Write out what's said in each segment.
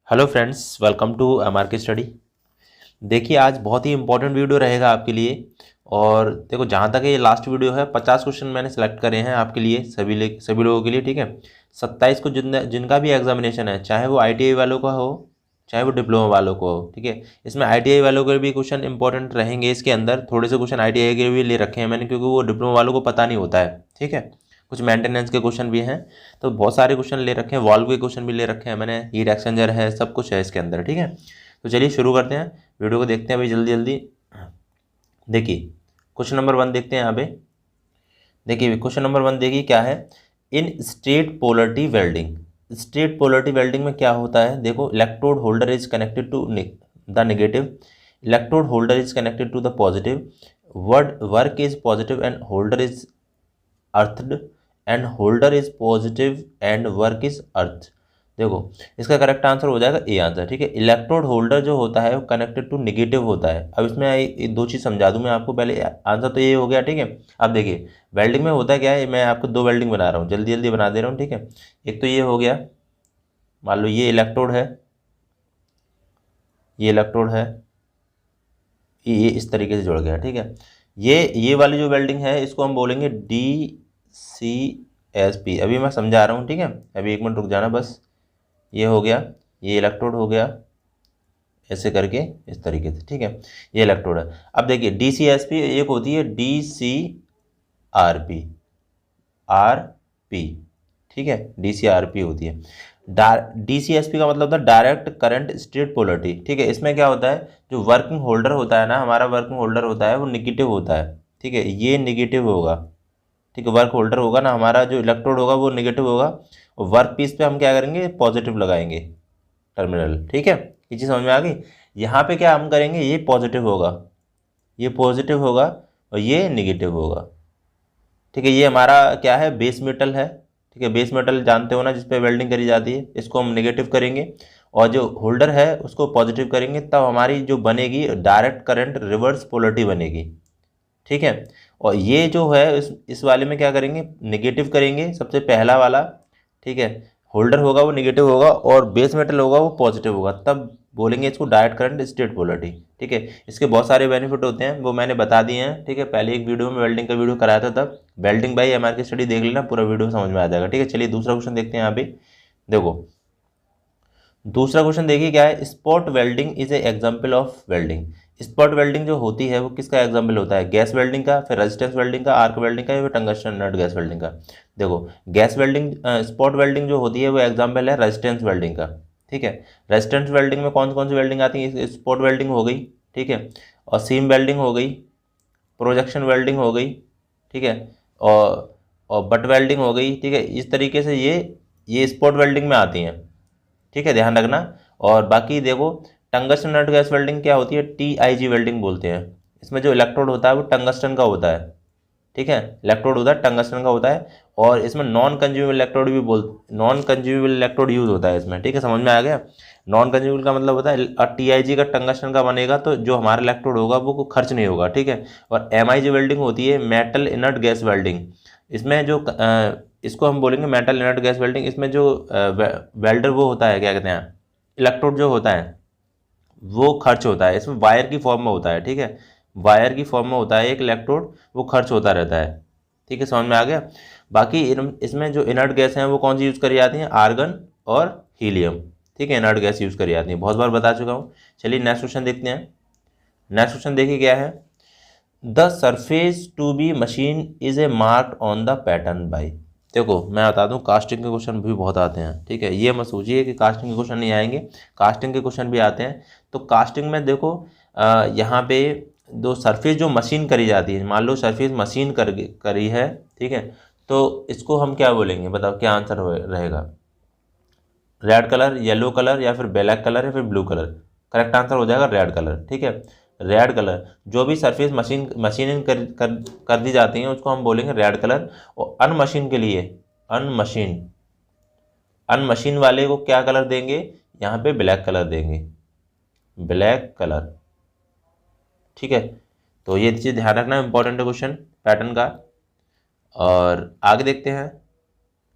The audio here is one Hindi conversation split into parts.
Hello friends, welcome to MRK study. देखिए, आज बहुत ही इंपॉर्टेंट वीडियो रहेगा आपके लिए। और देखो, जहाँ तक ये लास्ट वीडियो है, 50 क्वेश्चन मैंने सेलेक्ट करे हैं आपके लिए, सभी लोगों के लिए, ठीक है। 27 को जिनका भी एग्जामिनेशन है, चाहे वो आईटीआई वालों का हो, चाहे वो डिप्लोमा वालों को हो, ठीक है। इसमें आईटीआई वालों के भी क्वेश्चन इंपॉर्टेंट रहेंगे। इसके अंदर थोड़े से क्वेश्चन आईटीआई के भी ले रखे हैं मैंने, क्योंकि वो डिप्लोमा वालों को पता नहीं होता है, ठीक है। कुछ मेंटेनेंस के क्वेश्चन भी हैं, तो बहुत सारे क्वेश्चन ले रखे हैं। वॉल्व के क्वेश्चन भी ले रखे हैं मैंने, हीट एक्सचेंजर है, सब कुछ है इसके अंदर, ठीक है। तो चलिए शुरू करते हैं, वीडियो को देखते हैं भाई जल्दी जल्दी। देखिए, क्वेश्चन नंबर 1 देखते हैं यहाँ पे। देखिए, क्वेश्चन नंबर 1 देखिए क्या है। In straight polarity welding, straight polarity welding में क्या होता है, देखो, electrode holder is connected to the negative, electrode holder is connected to the positive, work is positive and holder is earthed, and holder is positive and work is earth. देखो, इसका करेक्ट आंसर हो जाएगा ए आंसर, ठीक है। इलेक्ट्रोड होल्डर जो होता है वो कनेक्टेड टू नेगेटिव होता है। अब इसमें दो चीज़ समझा दूं मैं आपको। पहले आंसर तो ये हो गया, ठीक है। अब देखिए, वेल्डिंग में होता क्या है, मैं आपको दो वेल्डिंग बना रहा हूँ, जल्दी जल्दी बना दे रहा हूँ, ठीक है। एक तो ये हो गया, मान लो ये इलेक्ट्रोड है, ये इलेक्ट्रोड है, ये इस तरीके से जुड़ गया, ठीक है। ये वाली जो वेल्डिंग है, इसको हम बोलेंगे DCSP। अभी मैं समझा रहा हूँ, ठीक है। अभी एक मिनट रुक जाना बस। ये हो गया, ये इलेक्ट्रोड हो गया, ऐसे करके इस तरीके से, ठीक है। ये इलेक्ट्रोड है। अब देखिए, DCSP एक होती है DCRP, RP, ठीक है। DCRP होती है। DCSP का मतलब था डायरेक्ट करंट स्ट्रेट पोलरिटी, ठीक है। इसमें क्या होता है, जो वर्किंग होल्डर होता है ना, हमारा वर्किंग होल्डर होता है वो निगेटिव होता है, ठीक है। ये निगेटिव होगा, ठीक है। वर्क होल्डर होगा ना हमारा, जो इलेक्ट्रोड होगा वो निगेटिव होगा, और वर्क पीस पे हम क्या करेंगे, पॉजिटिव लगाएंगे टर्मिनल, ठीक है। ये चीज़ समझ में आ गई। यहाँ पे क्या हम करेंगे, ये पॉजिटिव होगा, ये पॉजिटिव होगा, और ये निगेटिव होगा, ठीक है। ये हमारा क्या है, बेस मेटल है, ठीक है। बेस मेटल जानते हो ना, जिस पे वेल्डिंग करी जाती है, इसको हम नेगेटिव करेंगे, और जो होल्डर है उसको पॉजिटिव करेंगे, तब हमारी जो बनेगी डायरेक्ट करंट रिवर्स पोलरिटी बनेगी, ठीक है। और ये जो है, इस वाले में क्या करेंगे, नेगेटिव करेंगे सबसे पहला वाला, ठीक है। होल्डर होगा वो नेगेटिव होगा, और बेस मेटल होगा वो पॉजिटिव होगा, तब बोलेंगे इसको डायरेक्ट करंट स्ट्रेट पोलरिटी, ठीक है। इसके बहुत सारे बेनिफिट होते हैं, वो मैंने बता दिए हैं, ठीक है। पहले एक वीडियो में वेल्डिंग का वीडियो कराया था, तब वेल्डिंग बाई एमआरके स्टडी देख लेना, पूरा वीडियो समझ में आ जाएगा, ठीक है। चलिए दूसरा क्वेश्चन देखते हैं यहाँ पे। देखो, दूसरा क्वेश्चन देखिए क्या है। Spot welding is a example of welding. Spot welding जो होती है वो किसका एग्जाम्पल होता है, गैस वेल्डिंग का, फिर रेजिस्टेंस वेल्डिंग का, आर्क वेल्डिंग का, या फिर टंगस्टन नट गैस वेल्डिंग का। देखो, गैस वेल्डिंग, स्पॉट वेल्डिंग जो होती है वो एग्जाम्पल है रेजिस्टेंस वेल्डिंग का, ठीक है। रेजिस्टेंस वेल्डिंग में कौन कौन सी वेल्डिंग आती है, स्पॉट वेल्डिंग हो गई, ठीक है, और सीम वेल्डिंग हो गई, प्रोजेक्शन वेल्डिंग हो गई, ठीक है, और बट वेल्डिंग हो गई, ठीक है। इस तरीके से ये स्पॉट वेल्डिंग में आती हैं, ठीक है, ध्यान रखना। और बाकी देखो, टंगस्टन नट गैस वेल्डिंग क्या होती है, TIG वेल्डिंग बोलते हैं। इसमें जो इलेक्ट्रोड होता है वो टंगस्टन का होता है, ठीक है। इलेक्ट्रोड होता है टंगस्टन का होता है, और इसमें नॉन कंज्यूमेबल इलेक्ट्रोड यूज होता है इसमें, ठीक है। समझ में आ गया। नॉन कंज्यूमेबल का मतलब होता है, और TIG का टंगस्टन का बनेगा तो जो हमारा इलेक्ट्रोड होगा वो खर्च नहीं होगा, ठीक है। और MIG वेल्डिंग होती है मेटल इनर्ट गैस वेल्डिंग। इसमें जो इसको हम बोलेंगे मेटल इनर्ट गैस वेल्डिंग। इसमें जो वेल्डर वो होता है, क्या कहते हैं, इलेक्ट्रोड जो होता है वो खर्च होता है, इसमें वायर की फॉर्म में होता है, ठीक है। वायर की फॉर्म में होता है एक इलेक्ट्रोड, वो खर्च होता रहता है, ठीक है। समझ में आ गया। बाकी इसमें जो इनर्ट गैस हैं वो कौन सी यूज़ करी जाती हैं, आर्गन और हीलियम, ठीक है। इनर्ट गैस यूज़ करी जाती है, बहुत बार बता चुका हूँ। चलिए नेक्स्ट क्वेश्चन देखते हैं। नेक्स्ट क्वेश्चन देखिए क्या है। The surface to be machine is a marked on the pattern by. देखो, मैं बता दूं, कास्टिंग के क्वेश्चन भी बहुत आते हैं, ठीक है। ये मत सोचिए कि कास्टिंग के क्वेश्चन नहीं आएंगे, कास्टिंग के क्वेश्चन भी आते हैं। तो कास्टिंग में देखो, यहाँ पे दो सरफेस जो मशीन करी जाती है, मान लो सरफेस मशीन करी है, ठीक है। तो इसको हम क्या बोलेंगे, बताओ क्या आंसर रहेगा, रेड कलर, येलो कलर, या फिर ब्लैक कलर, या फिर ब्लू कलर। करेक्ट आंसर हो जाएगा रेड कलर, ठीक है। रेड कलर, जो भी सरफेस मशीनिंग कर दी जाती हैं उसको हम बोलेंगे रेड कलर। और अनमशीन के लिए, अनमशीन अनमशीन वाले को क्या कलर देंगे, यहाँ पे ब्लैक कलर देंगे, ब्लैक कलर, ठीक है। तो ये चीज़ ध्यान रखना, इंपॉर्टेंट है क्वेश्चन पैटर्न का। और आगे देखते हैं,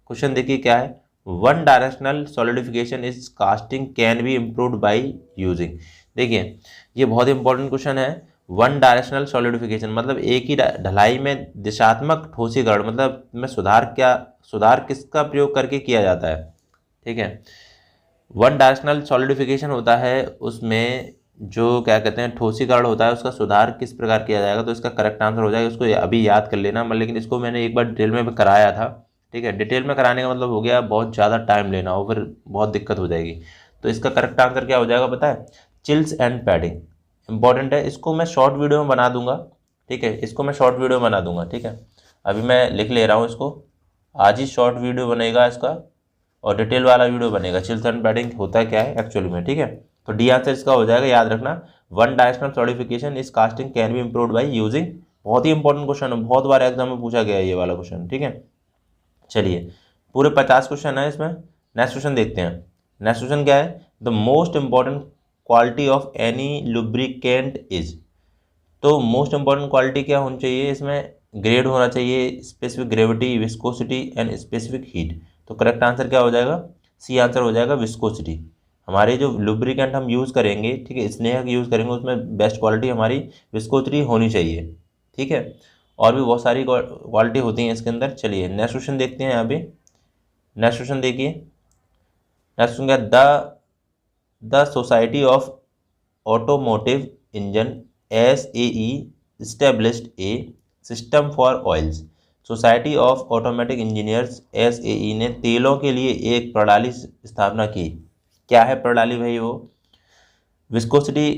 क्वेश्चन देखिए क्या है। One directional solidification is casting can be improved by using. देखिए ये बहुत इंपॉर्टेंट क्वेश्चन है। वन डायरेक्शनल सॉलिडिफिकेशन मतलब एक ही ढलाई में दिशात्मक ठोसीकरण, मतलब में सुधार किसका प्रयोग करके किया जाता है। ठीक है, वन डायरेक्शनल सॉलिडिफिकेशन होता है, उसमें जो क्या कहते हैं ठोसीकरण होता है, उसका सुधार किस प्रकार किया जाएगा। तो इसका करेक्ट आंसर हो जाएगा, इसको अभी याद कर लेना। लेकिन इसको मैंने एक बार डिटेल में भी कराया था। ठीक है, डिटेल में कराने का मतलब हो गया बहुत ज़्यादा टाइम लेना हो, फिर बहुत दिक्कत हो जाएगी। तो इसका करेक्ट आंसर क्या हो जाएगा पता है, चिल्स एंड पैडिंग। इंपॉर्टेंट है, इसको मैं शॉर्ट वीडियो में बना दूंगा। ठीक है, इसको मैं शॉर्ट वीडियो बना दूंगा। ठीक है, अभी मैं लिख ले रहा हूँ इसको, आज ही शॉर्ट वीडियो बनेगा इसका और डिटेल वाला वीडियो बनेगा चिल्स एंड पैडिंग होता क्या है एक्चुअली में। ठीक है, तो डी आंसर इसका हो जाएगा, याद रखना। वन डायरेक्शनल सॉलिडिफिकेशन इस casting can be improved by using. बहुत ही इंपॉर्टेंट क्वेश्चन है, बहुत बार एग्जाम में पूछा गया है ये वाला क्वेश्चन। ठीक है, चलिए पूरे 50 क्वेश्चन है इसमें। नेक्स्ट क्वेश्चन देखते हैं। नेक्स्ट क्वेश्चन क्या है, the most important quality of any lubricant is. तो मोस्ट इंपॉर्टेंट क्वालिटी क्या होनी चाहिए इसमें, ग्रेड होना चाहिए, specific gravity, viscosity and specific heat. तो करेक्ट आंसर क्या हो जाएगा, सी आंसर हो जाएगा विस्कोसिटी। हमारे जो लुब्रिकेंट हम यूज़ करेंगे, ठीक है, स्नेह यूज़ करेंगे, उसमें बेस्ट क्वालिटी हमारी विस्कोसिटी होनी चाहिए। ठीक है, और भी बहुत सारी क्वालिटी होती हैं इसके अंदर। चलिए नेक्स्ट क्वेश्चन देखते हैं। यहाँ पे नेक्स्ट क्वेश्चन देखिए। नेक्स्ट क्वेश्चन क्या, the society of automotive engine SAE established a system for oils। Society of automatic engineers SAE ने तेलों के लिए एक प्रणाली स्थापना की। क्या है प्रणाली भाई वो, विस्कोसिटी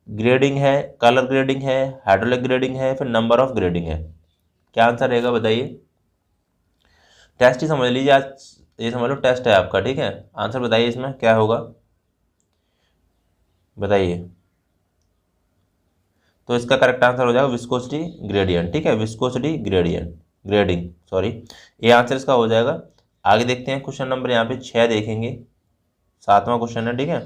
ग्रेडिंग है, कलर ग्रेडिंग है, हाइड्रोलिक ग्रेडिंग है, फिर नंबर ऑफ ग्रेडिंग है। क्या आंसर रहेगा बताइए। टेस्ट ही समझ लीजिए, आज ये समझ लो टेस्ट है आपका। ठीक है, आंसर बताइए इसमें क्या होगा, बताइए। तो इसका करेक्ट आंसर हो जाएगा विस्कोसिटी ग्रेडियंट। ठीक है, विस्कोसिटी ग्रेडिंग सॉरी, ये आंसर इसका हो जाएगा। आगे देखते हैं क्वेश्चन नंबर यहाँ पे 6 देखेंगे, 7वां क्वेश्चन है। ठीक है,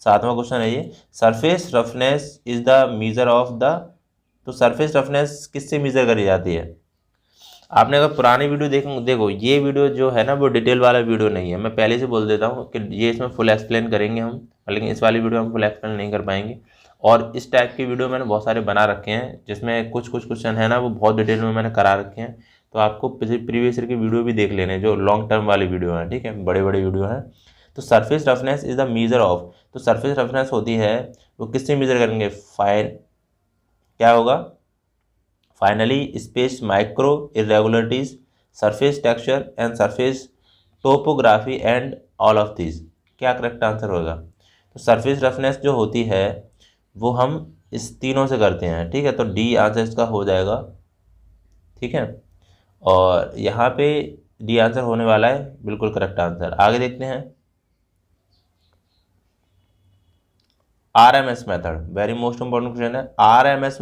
7वां क्वेश्चन है ये, surface roughness is the measure of the. तो सरफेस रफनेस किससे मेजर करी जाती है। आपने अगर पुरानी वीडियो देखो ये वीडियो जो है ना वो डिटेल वाला वीडियो नहीं है। मैं पहले से बोल देता हूँ कि ये इसमें फुल एक्सप्लेन करेंगे हम, लेकिन इस वाली वीडियो हम फुल एक्सप्लेन नहीं कर पाएंगे। और इस टाइप की वीडियो मैंने बहुत सारे बना रखे हैं, जिसमें कुछ क्वेश्चन है ना वो बहुत डिटेल में मैंने करा रखे हैं। तो आपको प्रीवियस ईयर की वीडियो भी देख लेने, जो लॉन्ग टर्म वाली वीडियो है। ठीक है, बड़े बड़े वीडियो हैं। तो surface roughness is the measure of. तो सरफेस रफनेस होती है वो किससे मेजर करेंगे, क्या होगा, finally space micro irregularities, surface texture and surface topography and all of this. क्या करेक्ट आंसर होगा। तो सरफेस रफनेस जो होती है वो हम इस तीनों से करते हैं। ठीक है, तो डी आंसर इसका हो जाएगा। ठीक है, और यहाँ पे डी आंसर होने वाला है बिल्कुल करेक्ट आंसर। आगे देखते हैं, RMS method, very most important question है। RMS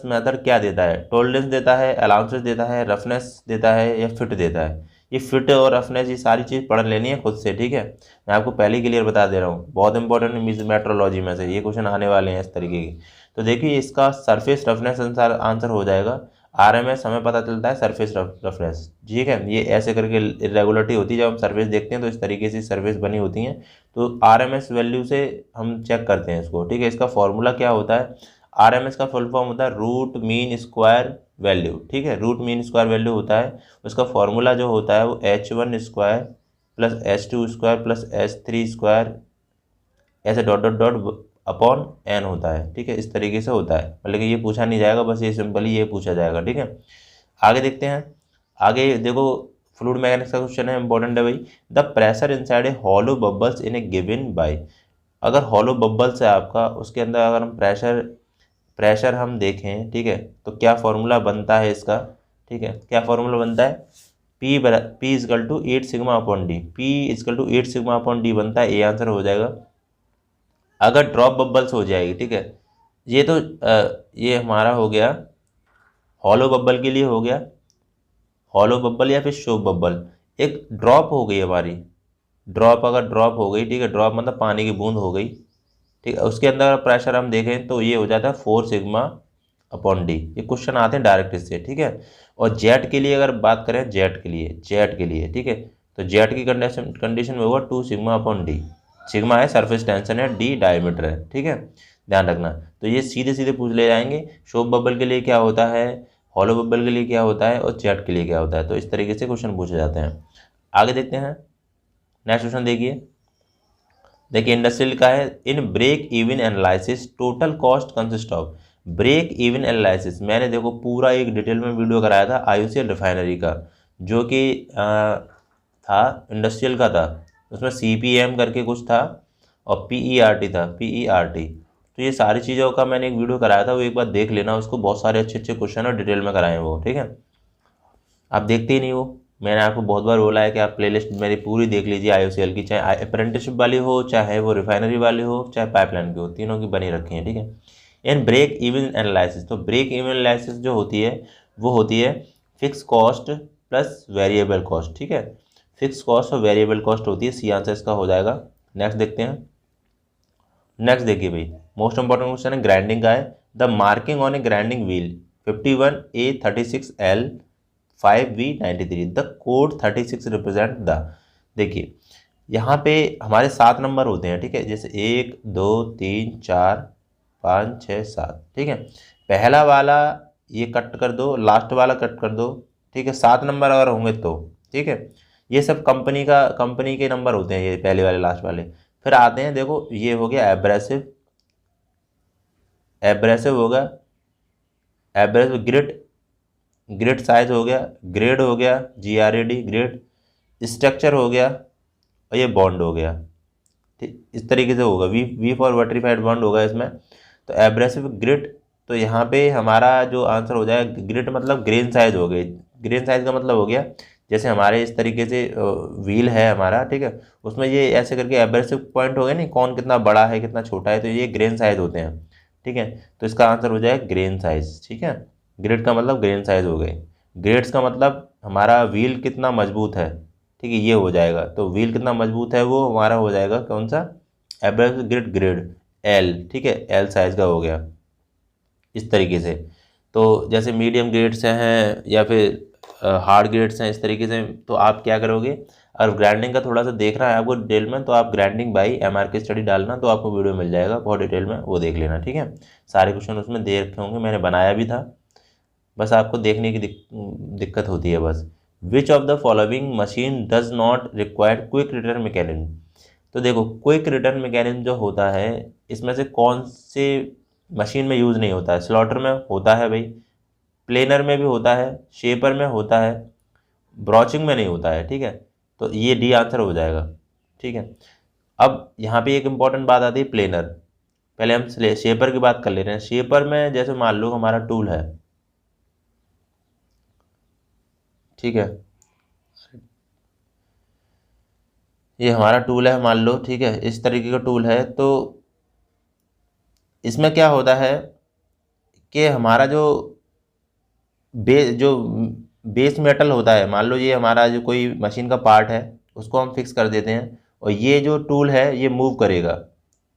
मेथड क्या देता है, टोलरेंस देता है, अलाउंसेस देता है, रफनेस देता है या फिट देता है। ये फिट और रफनेस ये सारी चीज़ पढ़ लेनी है खुद से। ठीक है, मैं आपको पहले ही क्लियर बता दे रहा हूँ, बहुत इंपॉर्टेंट मेट्रोलॉजी में से ये क्वेश्चन आने वाले हैं इस तरीके के। तो देखिए इसका सरफेस रफनेस आंसर हो जाएगा। RMS हमें पता चलता है सरफेस रफनेस। ठीक है, ये ऐसे करके इरेगुलरिटी होती है, जब हम सरफेस देखते हैं तो इस तरीके से सरफेस बनी होती हैं। तो RMS वैल्यू से हम चेक करते हैं इसको। ठीक है, इसका फॉर्मूला क्या होता है, RMS का फुल फॉर्म होता है रूट मीन स्क्वायर वैल्यू। ठीक है, रूट मीन स्क्वायर वैल्यू होता है, उसका फॉर्मूला जो होता है वो H1 square plus H2 square plus H3 square ऐसे dot dot dot upon n होता है। ठीक है, इस तरीके से होता है, मतलब कि ये पूछा नहीं जाएगा, बस ये सिंपली ये पूछा जाएगा। ठीक है, आगे देखते हैं। आगे देखो फ्लूइड मैकेनिक्स का क्वेश्चन है, इंपॉर्टेंट है भाई। The pressure inside a hollow bubbles in A given by. अगर हॉलो बबल्स है आपका, उसके अंदर अगर हम प्रेशर हम देखें, ठीक है, तो क्या फॉर्मूला बनता है इसका। ठीक है, क्या फॉर्मूला बनता है, P equal to 8 sigma upon D. P equal to 8 sigma upon D बनता है, ए आंसर हो जाएगा। अगर ड्रॉप बबल्स हो जाएगी, ठीक है, ये तो ये हमारा हो गया हॉलो बबल के लिए हो गया, हॉलो बबल या फिर शोक बबल। एक ड्रॉप हो गई हमारी, ड्रॉप अगर ड्रॉप हो गई, ठीक है, ड्रॉप मतलब पानी की बूंद हो गई। ठीक है, उसके अंदर प्रेशर हम देखें तो ये हो जाता है 4 सिग्मा अपॉन डी, ये क्वेश्चन आते हैं डायरेक्ट इससे, ठीक है। और जेट के लिए अगर बात करें, जेट के लिए ठीक है, तो जेट की कंडीशन में होगा 2 सिग्मा अपॉन डी। सिग्मा है सरफेस टेंशन है, डी डायमीटर है, ठीक है, ध्यान रखना। तो ये सीधे सीधे पूछ ले जाएंगे, शॉप बबल के लिए क्या होता है, हॉलो बबल के लिए क्या होता है, और जेट के लिए क्या होता है। तो इस तरीके से क्वेश्चन पूछे जाते हैं। आगे देखते हैं, नेक्स्ट क्वेश्चन देखिए इंडस्ट्रियल का है, in break even analysis total cost consist of. Break even analysis मैंने देखो पूरा एक डिटेल में वीडियो कराया था IOCL रिफाइनरी का, जो कि था इंडस्ट्रियल का था, उसमें CPM करके कुछ था और PERT था, PERT। तो ये सारी चीज़ों का मैंने एक वीडियो कराया था, वो एक बार देख लेना उसको, बहुत सारे अच्छे अच्छे क्वेश्चन और डिटेल में कराए वो, ठीक है। आप देखते ही नहीं वो, मैंने आपको बहुत बार बोला है कि आप प्लेलिस्ट मेरी पूरी देख लीजिए IOCL की, चाहे अप्रेंटिसशिप वाली हो, चाहे वो रिफाइनरी वाली हो, चाहे पाइपलाइन की हो, तीनों की बनी रखी है, ठीक है। इन ब्रेक इवन एनालिसिस, तो ब्रेक इवन एनालिसिस जो होती है वो होती है fix cost plus variable cost, ठीक है। फिक्स कॉस्ट और वेरिएबल कॉस्ट होती है, सी आंसर इसका हो जाएगा। नेक्स्ट देखते हैं, नेक्स्ट देखिए भाई, मोस्ट इंपॉर्टेंट क्वेश्चन है ग्राइंडिंग का है। The marking on A grinding wheel 51A36L 5V93, the code 36 represent the. देखिए यहाँ पे हमारे 7 नंबर होते हैं, ठीक है, जैसे 1 2 3 4 5 6 7, ठीक है। पहला वाला ये कट कर दो, लास्ट वाला कट कर दो, ठीक है, 7 नंबर अगर होंगे तो, ठीक है। ये सब कंपनी के नंबर होते हैं, ये पहले वाले लास्ट वाले। फिर आते हैं, देखो ये हो गया एब्रेसिव, एब्रेसिव होगा, एब्रेसिव ग्रिड साइज हो गया, ग्रेड हो गया, GRAD ग्रेड, स्ट्रक्चर हो गया, और ये बॉन्ड हो गया, ठीक, इस तरीके से होगा। वी फॉर वर्टिफाइड बॉन्ड होगा इसमें। तो एब्रेसिव ग्रिड, तो यहाँ पे हमारा जो आंसर हो जाएगा, ग्रिड मतलब ग्रेन साइज हो गई। ग्रेन साइज का मतलब हो गया, जैसे हमारे इस तरीके से व्हील है हमारा, ठीक है, उसमें ये ऐसे करके एब्रेसिव पॉइंट हो गए नहीं, कौन कितना बड़ा है कितना छोटा है, तो ये ग्रेन साइज होते हैं, ठीक है। तो इसका आंसर हो जाएगा ग्रेन साइज, ठीक है। ग्रिड का मतलब ग्रेन साइज हो गए, ग्रेड्स का मतलब हमारा व्हील कितना मजबूत है, ठीक है, ये हो जाएगा। तो व्हील कितना मजबूत है वो हमारा हो जाएगा कौन सा, एब्रेसिव ग्रिड ग्रेड L, ठीक है, L साइज का हो गया इस तरीके से। तो जैसे मीडियम ग्रेड्स हैं या फिर हार्ड ग्रेड्स हैं, इस तरीके से। तो आप क्या करोगे, अगर ग्राइंडिंग का थोड़ा सा देख रहा है आपको डिटेल में, तो आप ग्राइंडिंग बाई MRK स्टडी डालना, तो आपको वीडियो मिल जाएगा बहुत डिटेल में, वो देख लेना, ठीक है। सारे क्वेश्चन उसमें दे रखे होंगे, मैंने बनाया भी था, बस आपको देखने की दिक्कत होती है बस। विच of the following machine does not require quick return mechanism. तो देखो क्विक रिटर्न मैकेनिज्म जो होता है, इसमें से कौन से मशीन में यूज़ नहीं होता है। स्लॉटर में होता है भाई, प्लेनर में भी होता है, शेपर में होता है, ब्रॉचिंग में नहीं होता है, ठीक है। तो ये डी आंसर हो जाएगा, ठीक है। अब यहाँ पे एक इम्पॉर्टेंट बात आती है प्लेनर, पहले हम शेपर की बात कर ले रहे हैं। शेपर में जैसे मान लो हमारा टूल है, ठीक है, ये हमारा टूल है मान लो, ठीक है, इस तरीके का टूल है। तो इसमें क्या होता है कि हमारा जो बेस मेटल होता है, मान लो ये हमारा जो कोई मशीन का पार्ट है, उसको हम फिक्स कर देते हैं, और ये जो टूल है ये मूव करेगा,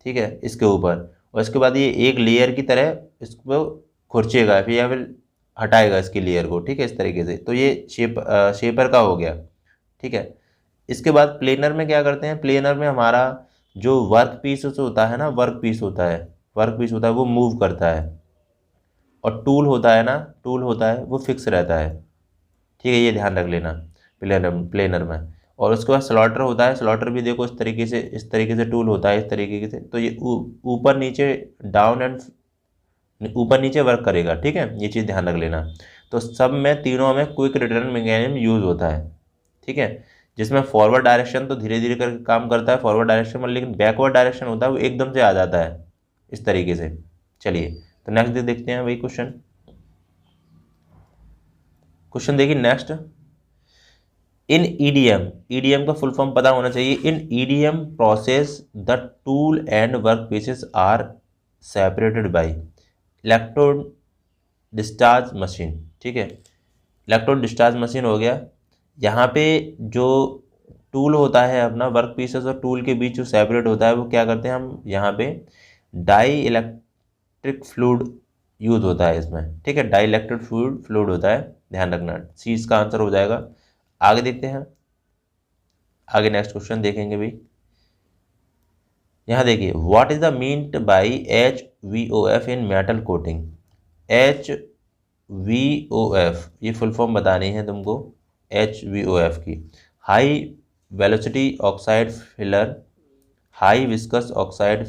ठीक है, इसके ऊपर, और इसके बाद ये एक लेयर की तरह इसको खुरचेगा फिर, या फिर हटाएगा इसकी लेयर को, ठीक है, इस तरीके से। तो ये शेपर का हो गया, ठीक है। इसके बाद प्लेनर में क्या करते हैं, प्लेनर में हमारा जो वर्क पीस होता है ना, वर्क पीस होता है वो मूव करता है, और टूल होता है ना, टूल होता है वो फिक्स रहता है, ठीक है, ये ध्यान रख लेना प्लेनर में। और उसके बाद स्लॉटर होता है, स्लॉटर भी देखो इस तरीके से टूल होता है, इस तरीके से। तो ये ऊपर नीचे डाउन एंड ऊपर नीचे वर्क करेगा, ठीक है, ये चीज़ ध्यान रख लेना। तो सब में तीनों में क्विक रिटर्न मैकेनिज्म यूज़ होता है, ठीक है। जिसमें फॉरवर्ड डायरेक्शन तो धीरे धीरे करके काम करता है फॉरवर्ड डायरेक्शन में, लेकिन बैकवर्ड डायरेक्शन होता है वो एकदम से आ जाता है इस तरीके से। चलिए तो नेक्स्ट देखते हैं वही क्वेश्चन देखिए नेक्स्ट। इन ईडीएम का फुल फॉर्म पता होना चाहिए। In EDM process the tool and work pieces are separated by electrode discharge machine, ठीक है, इलेक्ट्रोड डिस्चार्ज मशीन हो गया। यहाँ पे जो टूल होता है अपना, वर्क पीसेस और टूल के बीच जो सेपरेट होता है, वो क्या करते हैं हम यहाँ पे डाई इलेक्ट्रिक फ्लूइड यूज होता है इसमें, ठीक है। डाइलेक्ट्रिक फ्लूइड होता है, ध्यान रखना। सी इसका आंसर हो जाएगा। आगे देखते हैं, आगे नेक्स्ट क्वेश्चन देखेंगे भाई। यहाँ देखिए, what is the meant by HVOF in metal coating. HVOF ये फुल फॉर्म बतानी है तुमको, HVOF की। High velocity oxide filler, high viscous oxide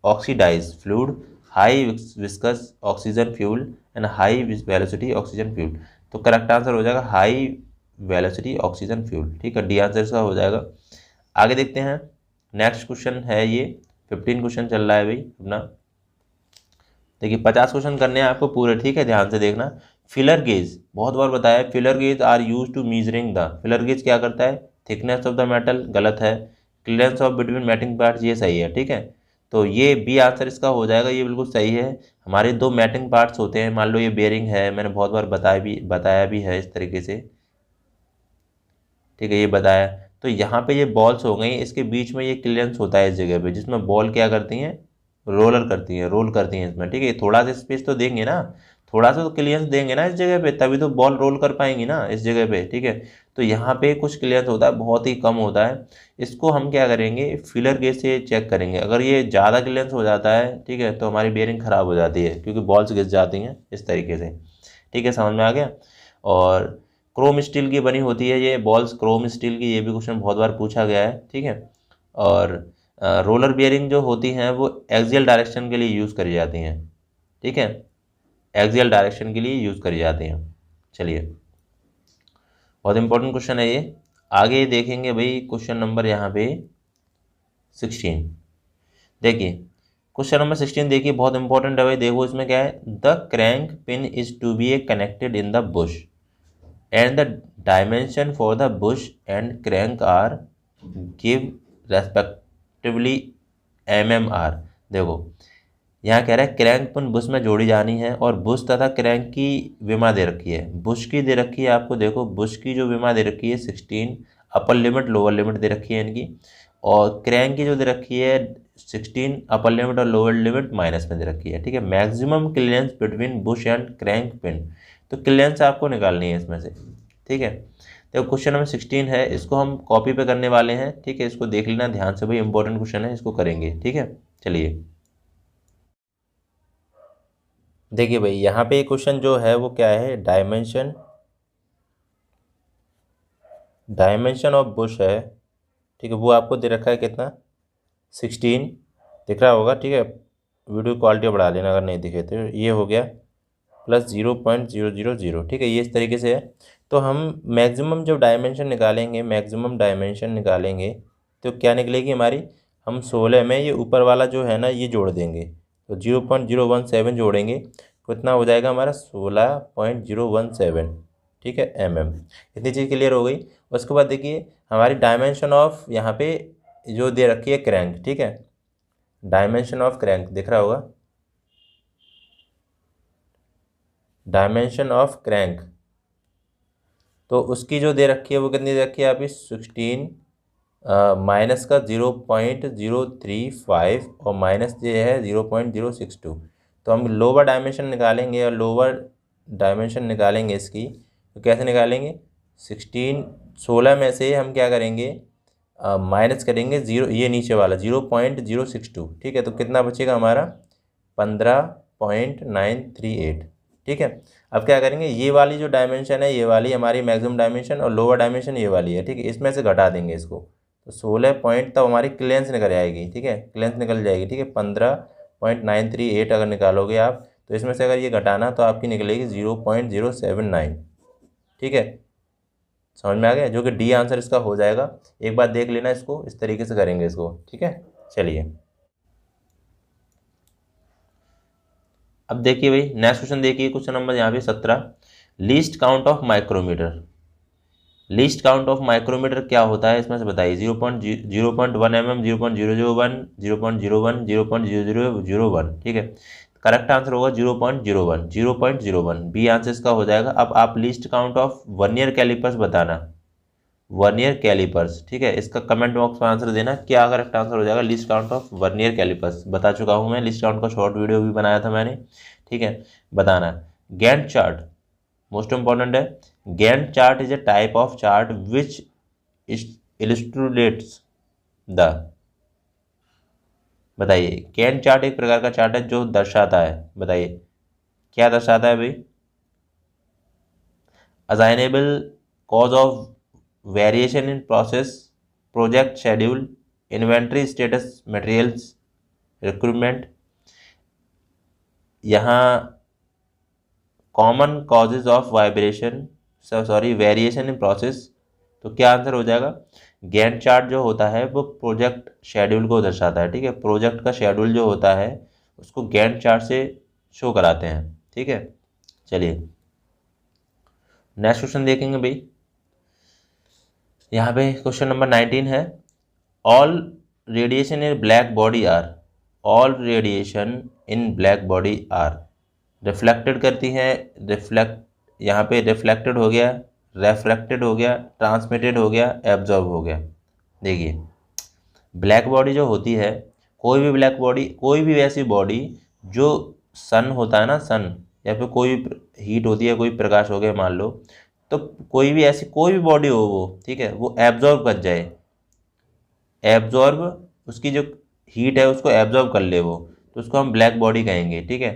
oxidize fluid, high viscous oxygen fuel and high velocity oxygen fuel. तो करेक्ट आंसर हो जाएगा हाई वेलोसिटी ऑक्सीजन फ्यूल, ठीक है। डी आंसर इसका हो जाएगा। आगे देखते हैं, नेक्स्ट क्वेश्चन है ये 15 क्वेश्चन चल रहा है भाई अपना। देखिए 50 क्वेश्चन करने हैं आपको पूरे, ठीक है, ध्यान से देखना। फिलर गेज बहुत बार बताया, filler gauge are use to measuring the. Filler gauge क्या करता है, थिकनेस ऑफ द मेटल, गलत है। Clearance of between mating parts, ये सही है, ठीक है। तो ये बी आंसर इसका हो जाएगा, ये बिल्कुल सही है। हमारे दो मैटिंग पार्ट्स होते हैं, मान लो ये बेयरिंग है, मैंने बहुत बार बताया भी है इस तरीके से, ठीक है, ये बताया। तो यहाँ पे ये बॉल्स हो गई, इसके बीच में ये क्लियरेंस होता है इस जगह पे, जिसमें बॉल क्या करती हैं, रोल करती हैं इसमें, ठीक है। थोड़ा सा स्पेस तो देंगे ना, थोड़ा सा तो क्लियरेंस देंगे ना इस जगह पे, तभी तो बॉल रोल कर पाएंगी ना इस जगह पे, ठीक है। तो यहाँ पे कुछ क्लियरेंस होता है, बहुत ही कम होता है। इसको हम क्या करेंगे, फिलर गेज से चेक करेंगे। अगर ये ज़्यादा क्लियरेंस हो जाता है, ठीक है, तो हमारी बेयरिंग ख़राब हो जाती है, क्योंकि बॉल्स घिस जाती हैं इस तरीके से, ठीक है, समझ में आ गया। और क्रोम स्टील की बनी होती है ये बॉल्स, क्रोम स्टील की, ये भी क्वेश्चन बहुत बार पूछा गया है, ठीक है। और रोलर बियरिंग जो होती हैं वो एक्सियल डायरेक्शन के लिए यूज़ करी जाती हैं, ठीक है, एक्सियल डायरेक्शन के लिए यूज़ करी जाती हैं। चलिए, बहुत इंपॉर्टेंट क्वेश्चन है ये। आगे देखेंगे भाई क्वेश्चन नंबर यहाँ पे 16। देखिए क्वेश्चन नंबर 16 देखिए, बहुत इंपॉर्टेंट है भाई। देखो इसमें क्या है, the crank pin is to be connected in the bush and the dimension for the bush and crank are give respectively mmr। देखो यहाँ कह रहा है क्रैंक पिन बुश में जोड़ी जानी है, और बुश तथा क्रैंक की विमा दे रखी है। बुश की दे रखी है आपको, देखो बुश की जो विमा दे रखी है 16, अपर लिमिट लोअर लिमिट दे रखी है इनकी। और क्रैंक की जो दे रखी है 16, अपर लिमिट और लोअर लिमिट माइनस में दे रखी है, ठीक है। Maximum clearance between Bush and crank pin, तो क्लियरेंस आपको निकालनी है इसमें से, ठीक है। तो क्वेश्चन नंबर 16 है, इसको हम कॉपी पे करने वाले हैं, ठीक है। इसको देख लेना ध्यान से भाई, इंपॉर्टेंट क्वेश्चन है, इसको करेंगे, ठीक है। चलिए देखिए भाई, यहाँ पे क्वेश्चन जो है वो क्या है, डायमेंशन ऑफ बुश है, ठीक है। वो आपको दे रखा है कितना, 16 दिख रहा होगा, ठीक है। वीडियो क्वालिटी बढ़ा लेना अगर नहीं दिखे तो। ये हो गया प्लस 0.000, ठीक है, ये इस तरीके से है। तो हम मैक्सिमम जब डायमेंशन निकालेंगे तो क्या निकलेगी हमारी, हम 16 में ये ऊपर वाला जो है ना ये जोड़ देंगे, तो 0.017 जोड़ेंगे, कितना हो जाएगा हमारा 16.017, ठीक है, इतनी चीज़ क्लियर हो गई। उसके बाद देखिए हमारी डायमेंशन ऑफ यहाँ पे जो दे रखी है क्रैंक, ठीक है, डायमेंशन ऑफ क्रैंक दिख रहा होगा, डायमेंशन ऑफ क्रैंक, तो उसकी जो दे रखी है वो कितनी दे रखी है अभी 16 माइनस का 0.035 और माइनस ये है 0.062। तो हम लोअर डायमेंशन निकालेंगे, और लोअर डायमेंशन निकालेंगे इसकी, तो कैसे निकालेंगे, 16 में से हम क्या करेंगे, माइनस करेंगे 0, ये नीचे वाला 0.062, ठीक है। तो कितना बचेगा हमारा 15.938, ठीक है। अब क्या करेंगे, ये वाली जो डायमेंशन है ये वाली हमारी मैक्सिमम डायमेंशन, और लोअर डायमेंशन ये वाली है, ठीक है, इसमें से घटा देंगे इसको, तो 16 पॉइंट तब हमारी क्लियरेंस निकल जाएगी, ठीक है, क्लियरेंस निकल जाएगी, ठीक है। 15.938 अगर निकालोगे आप, तो इसमें से अगर ये घटाना तो आपकी निकलेगी 0.079, ठीक है, समझ में आ गया, जो कि डी आंसर इसका हो जाएगा। एक बार देख लेना इसको, इस तरीके से करेंगे इसको, ठीक है। चलिए अब देखिए भाई नेक्स्ट क्वेश्चन देखिए, क्वेश्चन नंबर यहाँ पे 17, least count of micrometer. Least count of micrometer क्या होता है इसमें से बताइए, 0.1 mm, 0.001, 0.01, 0.0001, ठीक है। करेक्ट आंसर होगा 0.01, बी आंसर इसका हो जाएगा। अब आप least count of vernier callipers बताना, वर्नियर कैलिपर्स। ठीक है, इसका कमेंट बॉक्स में आंसर देना क्या करेक्ट आंसर हो जाएगा। Least count of vernier callipers बता चुका हूँ मैं, लीस्ट काउंट का शॉर्ट वीडियो भी बनाया था मैंने। ठीक है, बताना। गैंट चार्ट मोस्ट इंपॉर्टेंट है। Gantt chart is a type of chart which illustrates the, बताइए। गैंट चार्ट एक प्रकार का चार्ट है जो दर्शाता है, बताइए क्या दर्शाता है भाई। Assignable cause of variation in process, project schedule, inventory status, materials recruitment. यहाँ common causes of vibration sorry variation in process, तो क्या आंसर हो जाएगा। गैंट चार्ट जो होता है वो प्रोजेक्ट शेड्यूल को दर्शाता है। ठीक है, प्रोजेक्ट का शेड्यूल जो होता है उसको गैंट चार्ट से शो कराते हैं। ठीक है, चलिए नेक्स्ट क्वेश्चन देखेंगे भाई। यहाँ पे क्वेश्चन नंबर 19 है। All radiation in black body are, all radiation in black body are reflected करती हैं, रिफ्लेक्ट यहाँ पे रिफ्लेक्टेड हो गया, रेफ्लेक्टेड हो गया, ट्रांसमिटेड हो गया, एब्जॉर्ब हो गया। देखिए ब्लैक बॉडी जो होती है, कोई भी ब्लैक बॉडी, कोई भी ऐसी बॉडी जो सन होता है ना, सन या फिर कोई हीट होती है, कोई प्रकाश हो गया मान लो, तो कोई भी ऐसी कोई भी बॉडी हो वो, ठीक है, वो एब्जॉर्ब कर जाए, एब्जॉर्ब उसकी जो हीट है उसको एब्जॉर्ब कर ले वो, तो उसको हम ब्लैक बॉडी कहेंगे। ठीक है,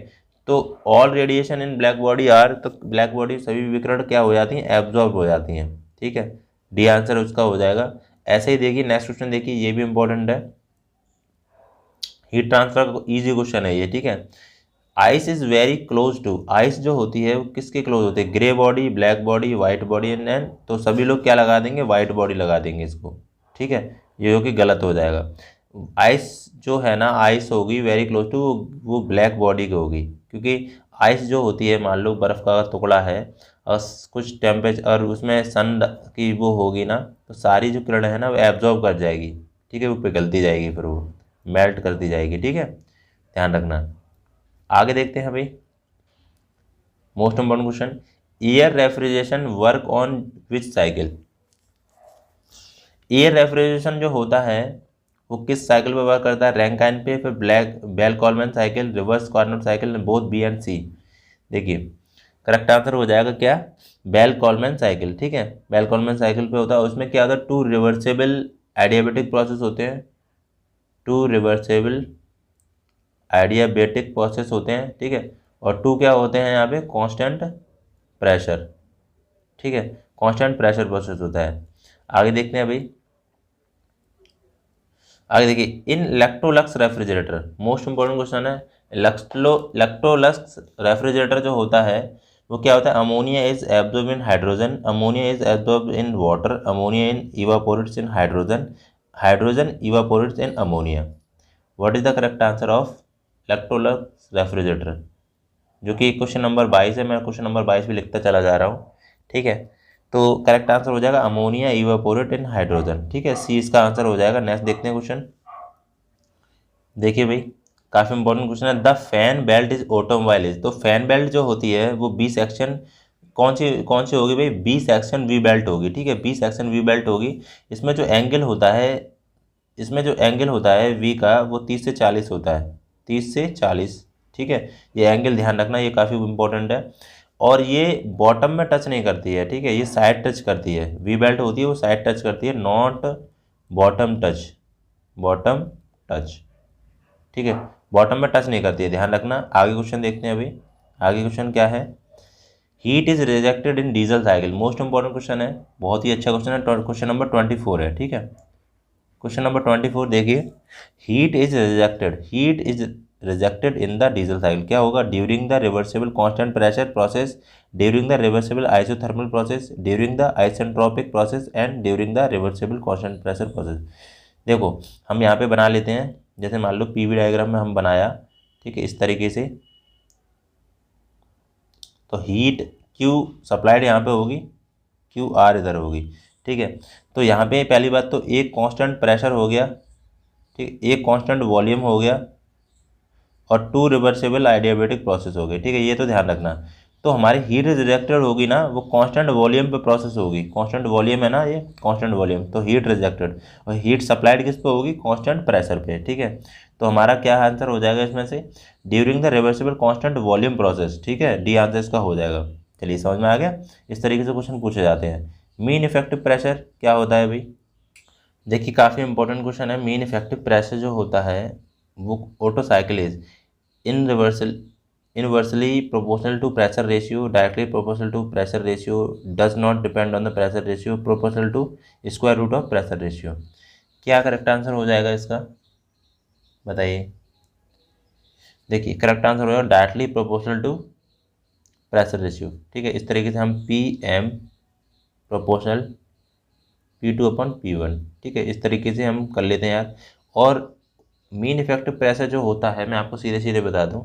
तो all radiation in black body are, तो ब्लैक बॉडी सभी विकिरण क्या हो जाती हैं, एब्जॉर्ब हो जाती हैं। ठीक है, डी आंसर उसका हो जाएगा। ऐसे ही देखिए नेक्स्ट क्वेश्चन देखिए, ये भी इंपॉर्टेंट है, हीट ट्रांसफर इजी क्वेश्चन है ये। ठीक है, ice is very close to, ice जो होती है वो किसके क्लोज होती है, grey body, black body, white body and तो सभी लोग क्या लगा देंगे, व्हाइट बॉडी लगा देंगे इसको। ठीक है, ये हो कि गलत हो जाएगा। आइस जो है ना, आइस होगी वेरी क्लोज टू, वो ब्लैक बॉडी की होगी, क्योंकि आइस जो होती है मान लो बर्फ़ का टुकड़ा है और कुछ टेम्परेचर और उसमें सन की वो होगी ना, तो सारी जो किरण है ना वो एब्जॉर्ब कर जाएगी। ठीक है, वो पिघलती जाएगी, फिर वो मेल्ट करती जाएगी। ठीक है, ध्यान रखना। आगे देखते हैं भाई, most important question, air refrigeration work on which cycle. Air refrigeration जो होता है वो किस साइकिल पर वर्क करता है, रैंकाइन पे, फिर Bell Coleman cycle, reverse Carnot cycle, both B and C. देखिए करेक्ट आंसर हो जाएगा क्या, बेल कॉलमैन साइकिल। ठीक है, बेल कॉलमैन साइकिल पे होता है, उसमें क्या होता है, टू रिवर्सेबल एडियाबेटिक प्रोसेस होते हैं, टू रिवर्सेबल एडियाबेटिक प्रोसेस होते हैं। ठीक है, और टू क्या होते हैं यहाँ पे, कांस्टेंट प्रेशर। ठीक है, कांस्टेंट प्रेशर प्रोसेस होता है। आगे देखते हैं भाई, आगे देखिए, in Electrolux refrigerator, most important question है। इलेक्ट्रोलक्स रेफ्रिजरेटर जो होता है वो क्या होता है, ammonia is absorb in hydrogen, ammonia is absorb in water, ammonia in evaporates in hydrogen, hydrogen evaporates in ammonia. What is the correct answer of Electrolux refrigerator, जो कि क्वेश्चन नंबर 22 है, मैं क्वेश्चन नंबर 22 भी लिखता चला जा रहा हूँ। ठीक है, तो करेक्ट आंसर हो जाएगा अमोनिया इवापोरेट इन हाइड्रोजन। ठीक है, सी इसका आंसर हो जाएगा। नेक्स्ट देखते हैं क्वेश्चन, देखिए भाई काफ़ी इंपॉर्टेंट क्वेश्चन है। The fan belt is automobile is, तो फैन बेल्ट जो होती है वो बी सेक्शन कौन सी होगी भाई, बी सेक्शन वी बेल्ट होगी। ठीक है, बी सेक्शन वी बेल्ट होगी। इसमें जो एंगल होता है, इसमें जो एंगल होता है वी का वो 30 से 40 होता है, 30 से 40। ठीक है, ये एंगल ध्यान रखना, ये काफ़ी इंपॉर्टेंट है। और ये बॉटम में टच नहीं करती है। ठीक है, ये साइड टच करती है, वी बेल्ट होती है वो साइड टच करती है, not bottom touch, bottom touch. ठीक है, बॉटम में टच नहीं करती है, ध्यान रखना। आगे क्वेश्चन देखते हैं अभी, आगे क्वेश्चन क्या है, heat is rejected in diesel cycle, most important question है, बहुत ही अच्छा क्वेश्चन है, क्वेश्चन नंबर 24 है। ठीक है, क्वेश्चन नंबर 24 देखिए, heat is rejected, heat is rejected in the diesel cycle, क्या होगा, during the reversible constant pressure process, during the reversible isothermal process, during the isentropic process and during the reversible constant pressure process. देखो हम यहाँ पे बना लेते हैं, जैसे मान लो पीवी डायग्राम में हम बनाया, ठीक है, इस तरीके से, तो हीट क्यू सप्लाइड यहाँ पे होगी, क्यू आर इधर होगी। ठीक है, तो यहाँ पे पहली बात तो एक कांस्टेंट प्रेशर हो गया, ठीक, एक कांस्टेंट वॉल्यूम हो गया और टू रिवर्सिबल एडियाबेटिक प्रोसेस हो गए। ठीक है, ये तो ध्यान रखना। तो हमारी हीट रिजेक्टेड होगी ना, वो कांस्टेंट वॉल्यूम पे प्रोसेस होगी। कांस्टेंट वॉल्यूम है ना, ये कांस्टेंट वॉल्यूम, तो हीट रिजेक्टेड। और हीट सप्लाइड किस पे होगी? कांस्टेंट प्रेशर पे, ठीक है। तो हमारा क्या आंसर हो जाएगा इसमें से? During the reversible constant volume process, ठीक है, डी आंसर इसका हो जाएगा। चलिए समझ में आ गया। इस तरीके से क्वेश्चन पूछे जाते हैं। मीन इफेक्टिव प्रेशर क्या होता है भाई? देखिए काफ़ी इंपॉर्टेंट क्वेश्चन है। मीन इफेक्टिव प्रेशर जो होता है वो Otto cycle is inversely proportional to pressure ratio, directly proportional to pressure ratio, does not depend on the pressure ratio, proportional to square root of pressure ratio. क्या करेक्ट आंसर हो जाएगा इसका, बताइए। देखिए करेक्ट आंसर हो जाएगा directly proportional to pressure ratio, ठीक है। इस तरीके से हम पी एम प्रोपोर्शनल P2/P1, ठीक है, इस तरीके से हम कर लेते हैं यार। और मीन इफेक्टिव प्रेशर जो होता है, मैं आपको सीधे सीधे बता दूं,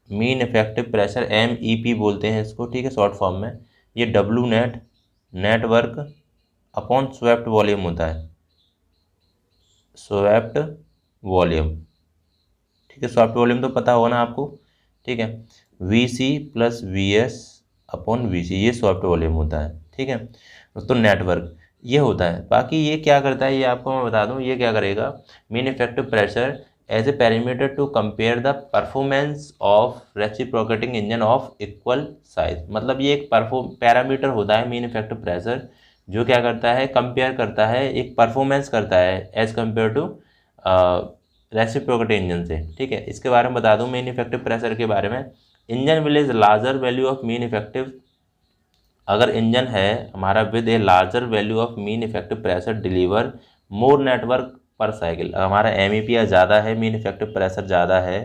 मीन इफेक्टिव प्रेशर MEP बोलते हैं इसको, ठीक है, शॉर्ट फॉर्म में। ये W net network upon swept volume होता है, स्वेप्ट वॉल्यूम, ठीक है। स्वेप्ट वॉल्यूम तो पता होगा ना आपको, ठीक है। VC + VS अपॉन VC, ये स्वेप्ट वॉल्यूम होता है, ठीक है। तो नेटवर्क ये होता है। बाकी ये क्या करता है, ये आपको मैं बता दूं, ये क्या करेगा, mean effective pressure as a parameter to compare the performance of reciprocating engine of equal size. मतलब ये एक पैरामीटर होता है मीन इफेक्टिव प्रेशर, जो क्या करता है, कंपेयर करता है, एक परफॉर्मेंस करता है as compare to reciprocating engine से, ठीक है। इसके बारे में बता दूं मीन इफेक्टिव प्रेशर के बारे में। Engine will is larger value of mean effective, अगर इंजन है हमारा with a larger value of mean effective pressure deliver more network पर साइकिल, हमारा MEP ज़्यादा है, मीन इफेक्टिव प्रेशर ज़्यादा है,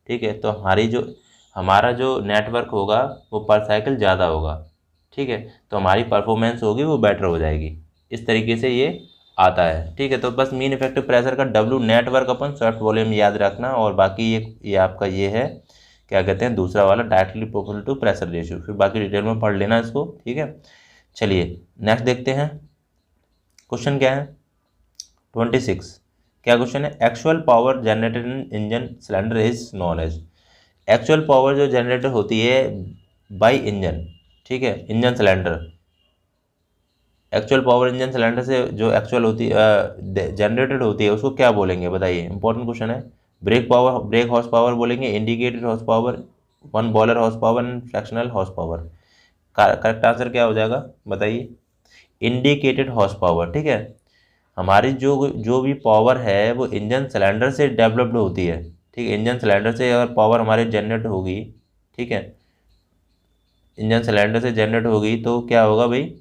ठीक है, तो हमारा जो नेटवर्क होगा वो पर साइकिल ज़्यादा होगा, ठीक है, तो हमारी परफॉर्मेंस होगी वो बेटर हो जाएगी। इस तरीके से ये आता है, ठीक है। तो बस मीन इफेक्टिव प्रेशर का W नेटवर्क अपन स्वेप्ट वॉल्यूम याद रखना। और बाकी ये आपका ये है, क्या कहते हैं, दूसरा वाला directly proportional to pressure ratio. फिर बाकी डिटेल में पढ़ लेना इसको, ठीक है। चलिए नेक्स्ट देखते हैं, क्वेश्चन क्या है 26। क्या क्वेश्चन है? Actual power generated in engine cylinder is known as. Actual power जो जनरेटर होती है बाय इंजन, ठीक है, engine cylinder, actual power engine cylinder से जो एक्चुअल होती है जनरेटेड होती है, उसको क्या बोलेंगे बताइए। इंपॉर्टेंट क्वेश्चन है। ब्रेक हॉर्स पावर बोलेंगे, indicated horse power, one boiler horse power and fractional horse power. Correct answer क्या हो जाएगा बताइए? इंडिकेटेड हॉर्स पावर, ठीक है। हमारी जो भी पावर है वो इंजन सिलेंडर से डेवलप्ड होती है, ठीक है। इंजन सिलेंडर से अगर पावर हमारी जनरेट होगी, ठीक है, इंजन सिलेंडर से जनरेट होगी तो क्या होगा भाई,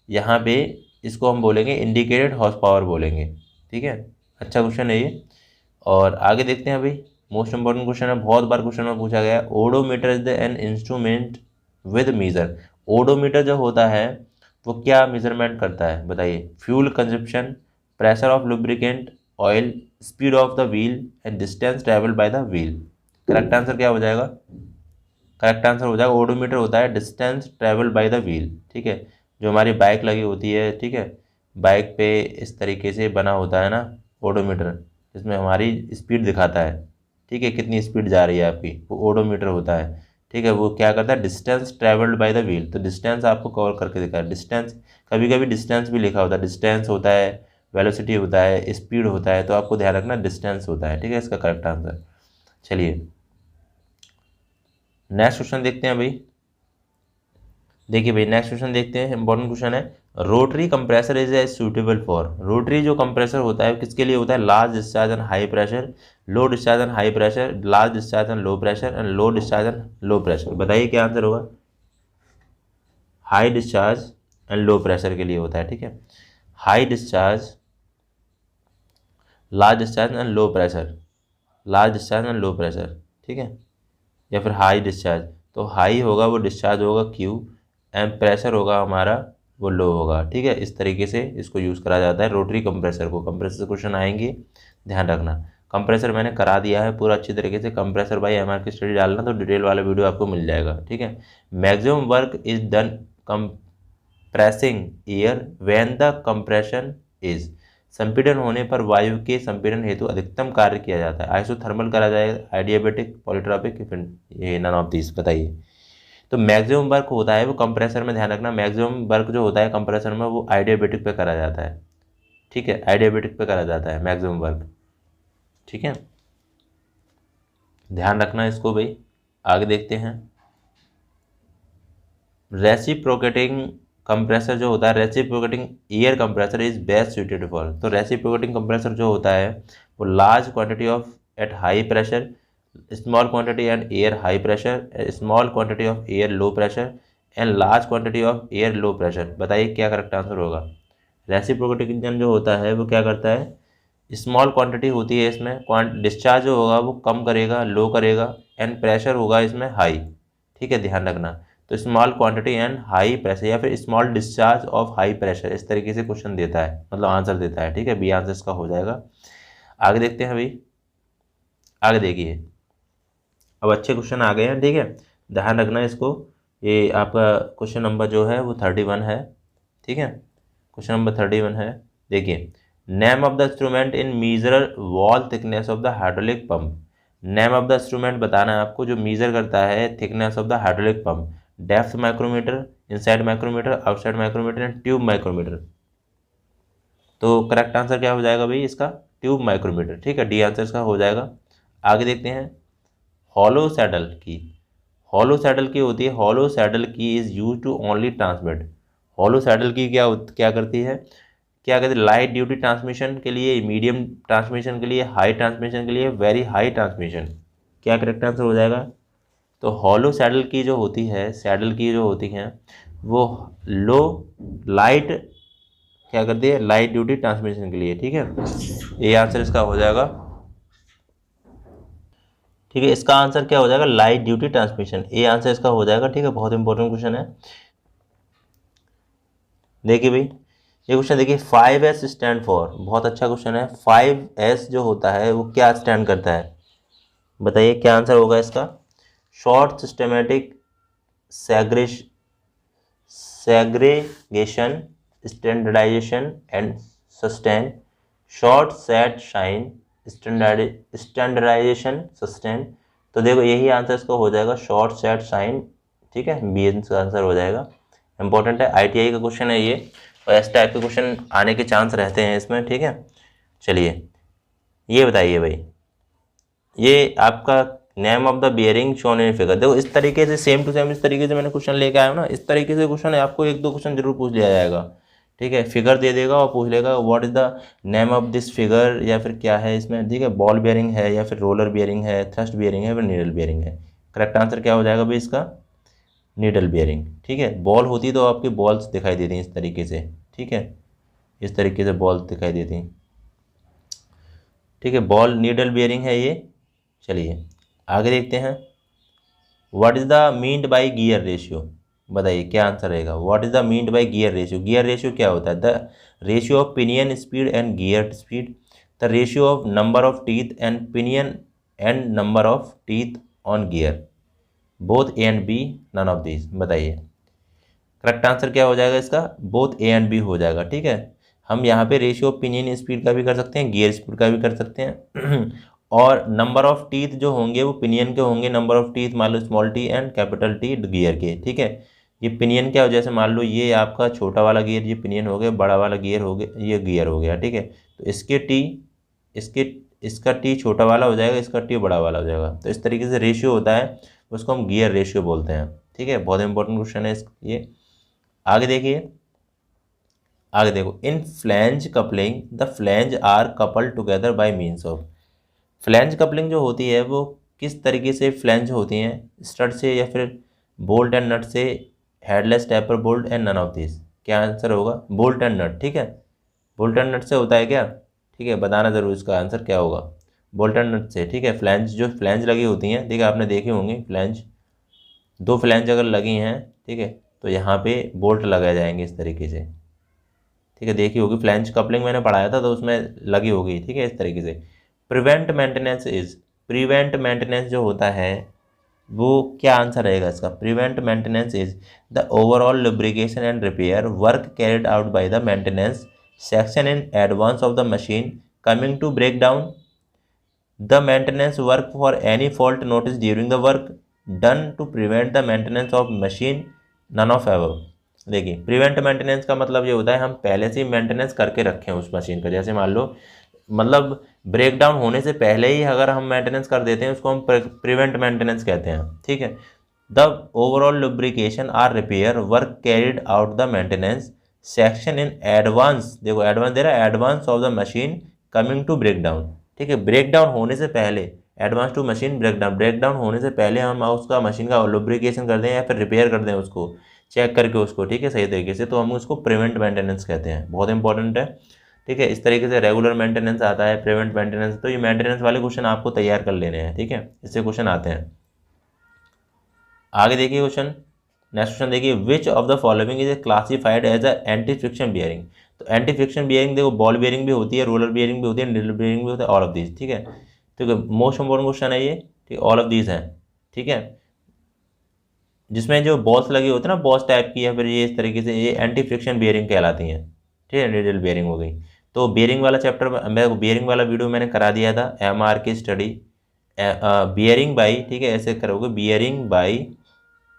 यहाँ पे इसको हम बोलेंगे इंडिकेटेड हॉर्स पावर बोलेंगे, ठीक है। अच्छा क्वेश्चन है ये। और आगे देखते हैं भाई, मोस्ट इंपॉर्टेंट क्वेश्चन है, बहुत बार क्वेश्चन में पूछा गया है। Odometer is the an instrument with measure. Odometer जो होता है वो क्या मेजरमेंट करता है बताइए? Fuel consumption, pressure of lubricant, oil, speed of the wheel and distance travel by the wheel. Correct answer क्या हो जाएगा? करेक्ट आंसर हो जाएगा ओडोमीटर होता है distance travel by the wheel, ठीक है। जो हमारी बाइक लगी होती है, ठीक है, बाइक पे इस तरीके से बना होता है ना ओडोमीटर, जिसमें हमारी स्पीड दिखाता है, ठीक है, कितनी स्पीड जा रही है आपकी, वो ओडोमीटर होता है, ठीक है। वो क्या करता है? Distance travelled by the wheel, तो डिस्टेंस आपको कवर करके दिखा है। डिस्टेंस, कभी कभी डिस्टेंस भी लिखा होता है, डिस्टेंस होता है, वेलोसिटी होता है, स्पीड होता है, तो आपको ध्यान रखना डिस्टेंस होता है, ठीक है, इसका करेक्ट आंसर। चलिए नेक्स्ट क्वेश्चन देखते हैं भाई। देखिए भाई नेक्स्ट क्वेश्चन देखते हैं, इंपॉर्टेंट क्वेश्चन है। Rotary compressor is a suitable for. Rotary जो कंप्रेसर होता है किसके लिए होता है? Large discharge and high pressure, low discharge and high pressure, large discharge and low pressure and low discharge and low pressure. बताइए क्या आंसर होगा? High discharge and low pressure के लिए होता है, ठीक है। High discharge, large discharge and low pressure, large discharge and low pressure, ठीक है, या फिर हाई डिस्चार्ज। तो हाई होगा वो डिस्चार्ज होगा Q, एंड प्रेशर होगा हमारा वो लो होगा, ठीक है। इस तरीके से इसको यूज़ करा जाता है रोटरी कंप्रेसर को। कंप्रेसर से क्वेश्चन आएंगे, ध्यान रखना। कंप्रेसर मैंने करा दिया है पूरा अच्छी तरीके से। कंप्रेसर बाय MR की स्टडी डालना तो डिटेल वाला वीडियो आपको मिल जाएगा, ठीक है। Maximum work is done compressing air when the compression is. संपीड़न होने पर वायु के संपीड़न हेतु अधिकतम कार्य किया जाता है। आइसोथर्मल करा जाएगा, आइडियाबैटिक, पॉलीट्रॉपिक, ये नन ऑफ दिस। बताइए तो मैक्सिमम वर्क होता है वो कंप्रेसर में, ध्यान रखना मैक्सिमम वर्क जो होता है कंप्रेसर में वो एडियाबेटिक पे करा जाता है, ठीक है, एडियाबेटिक पे करा जाता है मैक्सिमम वर्क, ठीक है, ध्यान रखना इसको भाई। आगे देखते हैं, रेसिप्रोकेटिंग कंप्रेसर जो होता है, reciprocating air compressor is best suited for. तो रेसिप्रोकेटिंग कंप्रेसर जो होता है वो large quantity of at high pressure, small quantity and air high pressure, small quantity of air low pressure and large quantity of air low pressure. बताइए क्या करेक्ट आंसर होगा। रेसिप्रोकेटिंग इंजन जो होता है वो क्या करता है, स्मॉल क्वांटिटी होती है इसमें, डिस्चार्ज जो होगा वो कम करेगा, लो करेगा, एंड प्रेशर होगा इसमें हाई, ठीक है, ध्यान रखना। तो small quantity and high pressure या फिर small discharge of high pressure, इस तरीके से क्वेश्चन देता है, मतलब आंसर देता है, ठीक है, बी आंसर इसका हो जाएगा। आगे देखते हैं भाई, आगे देखिए, अब अच्छे क्वेश्चन आ गए हैं, ठीक है, ध्यान रखना इसको। ये आपका क्वेश्चन नंबर जो है वो 31 है, ठीक है, क्वेश्चन नंबर 31 है। देखिए, name of the instrument in measure wall thickness of the hydraulic pump. Name of the instrument बताना है आपको जो मीजर करता है thickness of the hydraulic pump. Depth micrometer, inside micrometer, outside micrometer and tube micrometer. तो करेक्ट आंसर क्या हो जाएगा भाई इसका, ट्यूब माइक्रोमीटर, ठीक है, डी आंसर इसका हो जाएगा। आगे देखते हैं, hollow saddle key. Hollow saddle key होती है, hollow saddle key is use to only transmit. Hollow saddle key क्या करती है, क्या कहते हैं, लाइट ड्यूटी ट्रांसमिशन के लिए, मीडियम ट्रांसमिशन के लिए, हाई ट्रांसमिशन के लिए, वेरी हाई ट्रांसमिशन। क्या करेक्ट आंसर हो जाएगा। तो हॉलो सैडल की जो होती है, सैडल की जो होती हैं वो लो लाइट क्या करती है, लाइट ड्यूटी ट्रांसमिशन के लिए, ठीक है, ये आंसर इसका हो जाएगा, ठीक है, इसका आंसर क्या हो जाएगा, लाइट ड्यूटी ट्रांसमिशन, ये आंसर इसका हो जाएगा, ठीक है, बहुत इंपॉर्टेंट क्वेश्चन है। देखिए भाई ये क्वेश्चन देखिए, 5S स्टैंड फॉर, बहुत अच्छा क्वेश्चन है। 5S जो होता है वो क्या स्टैंड करता है, बताइए क्या आंसर होगा इसका। Short systematic segregation, standardization and sustain, short set shine, standardization sustain. तो देखो यही आंसर इसका हो जाएगा, शॉर्ट सेट शाइन, ठीक है, बी इसका आंसर हो जाएगा। इंपॉर्टेंट है, ITI का क्वेश्चन है ये, और इस टाइप के क्वेश्चन आने के चांस रहते हैं इसमें, ठीक है। चलिए ये बताइए भाई, ये आपका name of the bearing shown in figure. देखो इस तरीके से सेम टू सेम इस तरीके से मैंने क्वेश्चन लेके आया हूँ ना, इस तरीके से क्वेश्चन आपको एक दो क्वेश्चन जरूर पूछ लिया जाएगा, ठीक है, फिगर दे देगा और पूछ लेगा what is the name of this figure, या फिर क्या है इसमें, ठीक है, बॉल बियरिंग है या फिर रोलर बियरिंग है, थ्रस्ट बियरिंग है, फिर नीडल बियरिंग है। करेक्ट आंसर क्या हो जाएगा भाई इसका, नीडल बियरिंग, ठीक है। बॉल होती तो आपकी बॉल्स दिखाई देती हैं इस तरीके से, ठीक है, इस तरीके से बॉल्स दिखाई देती हैं, ठीक है, बॉल नीडल बियरिंग है ये। चलिए आगे देखते हैं, what is the meant by gear ratio, बताइए क्या आंसर रहेगा। What is the meant by gear ratio, gear ratio क्या होता है, the ratio of pinion speed and gear speed, the ratio of number of teeth and pinion and number of teeth on gear, both A and B, none of this. बताइए करेक्ट आंसर क्या हो जाएगा इसका, बोथ ए एंड बी हो जाएगा, ठीक है। हम यहाँ पे रेशियो ऑफ पिनियन स्पीड का भी कर सकते हैं, गियर स्पीड का भी कर सकते हैं और नंबर ऑफ टीथ जो होंगे वो पिनियन के होंगे, नंबर ऑफ टीथ मान लो small T and capital T gear के, ठीक है। ये पिनियन क्या हो, जैसे मान लो ये आपका छोटा वाला गियर ये पिनियन हो गया, बड़ा वाला गियर हो गया ये गियर हो गया, ठीक है। तो इसके टी इसका टी छोटा वाला हो जाएगा, इसका टी बड़ा वाला हो जाएगा, तो इस तरीके से रेशियो होता है, उसको हम गियर रेशियो बोलते हैं, ठीक है। बहुत इंपॉर्टेंट क्वेश्चन है ये। आगे देखिए, आगे देखो, in flange coupling the flange are coupled together by means of. Flange coupling जो होती है वो किस तरीके से फ्लैंज होती हैं, स्टड से या फिर बोल्ट एंड नट से, headless taper bolt and none of this. क्या आंसर होगा, बोल्ट एंड नट, ठीक है, बोल्ट एंड नट से होता है क्या, ठीक है, बताना ज़रूर इसका आंसर क्या होगा, बोल्ट एंड नट से, ठीक है। फ्लैंज जो फ्लैंज लगी होती हैं, ठीक है, आपने देखी होंगी फ्लैंज, दो फ्लैंज अगर लगी हैं, ठीक है, तो यहाँ पे बोल्ट लगाए जाएंगे इस तरीके से, ठीक है, देखी होगी फ्लैंज कपलिंग मैंने पढ़ाया था तो उसमें लगी होगी, ठीक है, इस तरीके से। Prevent maintenance is, prevent maintenance जो होता है वो क्या आंसर रहेगा इसका, prevent maintenance is the overall lubrication and repair work carried out by the maintenance section in advance of the machine coming to break down, the maintenance work for any fault notice during the work, done to prevent the maintenance of machine none of above. देखिए प्रिवेंट मेंटेनेंस का मतलब ये होता है हम पहले से ही मेंटेनेंस करके रखें उस मशीन का। जैसे मान लो मतलब ब्रेक डाउन होने से पहले ही अगर हम मेंटेनेंस कर देते हैं उसको हम प्रिवेंट मेंटेनेंस कहते हैं, ठीक है। The overall lubrication are repair work carried out the maintenance section in advance, देखो एडवांस दे रहा है, advance of the machine coming to break down, ठीक है। ब्रेक डाउन होने से पहले, advance to machine break down, break down होने से पहले हम उसका मशीन का लुब्रिकेशन कर दें या फिर रिपेयर कर दें उसको, चेक करके उसको, ठीक है, सही तरीके से, तो हम उसको प्रिवेंट मेंटेनेंस कहते हैं। बहुत इंपॉर्टेंट है, ठीक है। इस तरीके से रेगुलर मेंटेनेंस आता है, प्रिवेंट मेंटेनेंस, तो ये मेंटेनेंस वाले क्वेश्चन आपको तैयार कर लेने हैं, ठीक है, इससे क्वेश्चन आते हैं। आगे देखिए क्वेश्चन, नेक्स्ट क्वेश्चन देखिए, which of the following is classified as a anti friction bearing. तो एंटी फ्रिक्शन बियरिंग देखो बॉल बियरिंग भी होती है, रोलर बियरिंग भी होती है, नीडल बियरिंग भी होता है, ऑल ऑफ दीज, ठीक है। तो मोस्ट इंपॉर्टेंट क्वेश्चन है ये, ठीक, ऑल ऑफ दीज है, ठीक है। जिसमें जो बॉल्स लगी होती है ना, बॉल्स टाइप की, या फिर ये इस तरीके से, ये एंटी फ्रिक्शन बियरिंग कहलाती हैं, ठीक है, नीडल बियरिंग हो गई। तो बियरिंग वाला चैप्टर, मैं बियरिंग वाला वीडियो मैंने करा दिया था, MR की स्टडी बियरिंग बाई, ठीक है, ऐसे करोगे बियरिंग बाई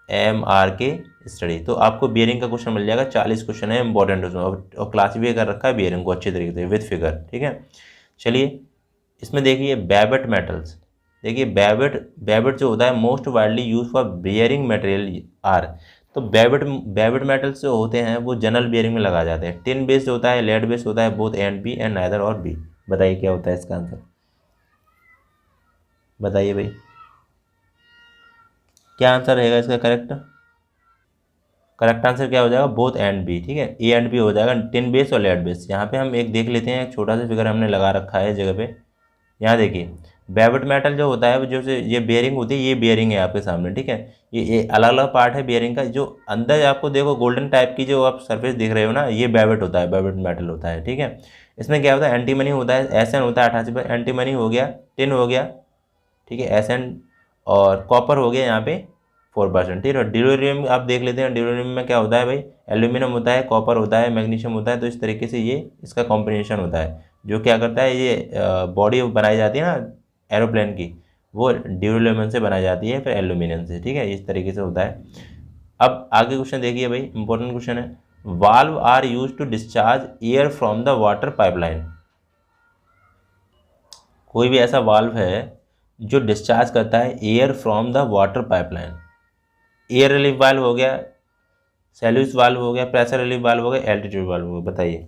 MR के स्टडी, तो आपको बियरिंग का क्वेश्चन मिल जाएगा। 40 क्वेश्चन है इंपॉर्टेंट उसमें, और क्लासीफाई कर रखा है बियरिंग को अच्छे तरीके से विथ फिगर, ठीक है। चलिए इसमें देखिए बेबेट मेटल्स, देखिए बेबेट जो होता है most widely use for bearing material are. तो बेबेट मेटल्स जो होते हैं वो जनरल बियरिंग में लगाए जाते हैं। टिन बेस्ड होता है, लेड बेस्ड होता है, both A and B and neither और बी। बताइए क्या होता है इसका आंसर, बताइए भाई क्या आंसर रहेगा इसका करेक्ट। करेक्ट आंसर क्या हो जाएगा, बोथ एंड बी, ठीक है, ए एंड बी हो जाएगा, टिन बेस और लेड बेस। यहाँ पे हम एक देख लेते हैं, एक छोटा सा फिगर हमने लगा रखा है जगह पे। यहाँ देखिए बेबेट मेटल जो होता है, जो से ये बियरिंग होती है, ये बियरिंग है आपके सामने, ठीक है। ये अलग अलग पार्ट है बियरिंग का। जो अंदर आपको देखो गोल्डन टाइप की जो आप सरफेस दिख रहे हो ना, ये बेबेट होता है, बेबेट मेटल होता है, ठीक है। इसमें क्या होता है, एंटीमनी होता है, एसएन होता है 88%, एंटीमनी हो गया, टिन हो गया, ठीक है, एसएन, और कॉपर हो गया यहाँ पे 4%, ठीक है। ड्यूरेनियम आप देख लेते हैं, ड्यूरेनियम में क्या होता है भाई, एल्यूमिनियम होता है, कॉपर होता है, मैग्नीशियम होता है। तो इस तरीके से ये इसका कॉम्बिनेशन होता है, जो क्या करता है, ये बॉडी बनाई जाती है ना एरोप्लेन की, वो ड्यूरेनियम से बनाई जाती है, फिर एल्यूमिनियम से, ठीक है, इस तरीके से होता है। अब आगे क्वेश्चन देखिए भाई, इंपॉर्टेंट क्वेश्चन है, valve are use to discharge air from the water pipeline. कोई भी ऐसा वाल्व है जो डिस्चार्ज करता है air from the water pipeline. Air relief valve हो गया, सैल्यूस वाल्व हो गया, प्रेशर रिलीफ वाल्व हो गया, एल्टीट्यूड वाल्व हो गया। बताइए,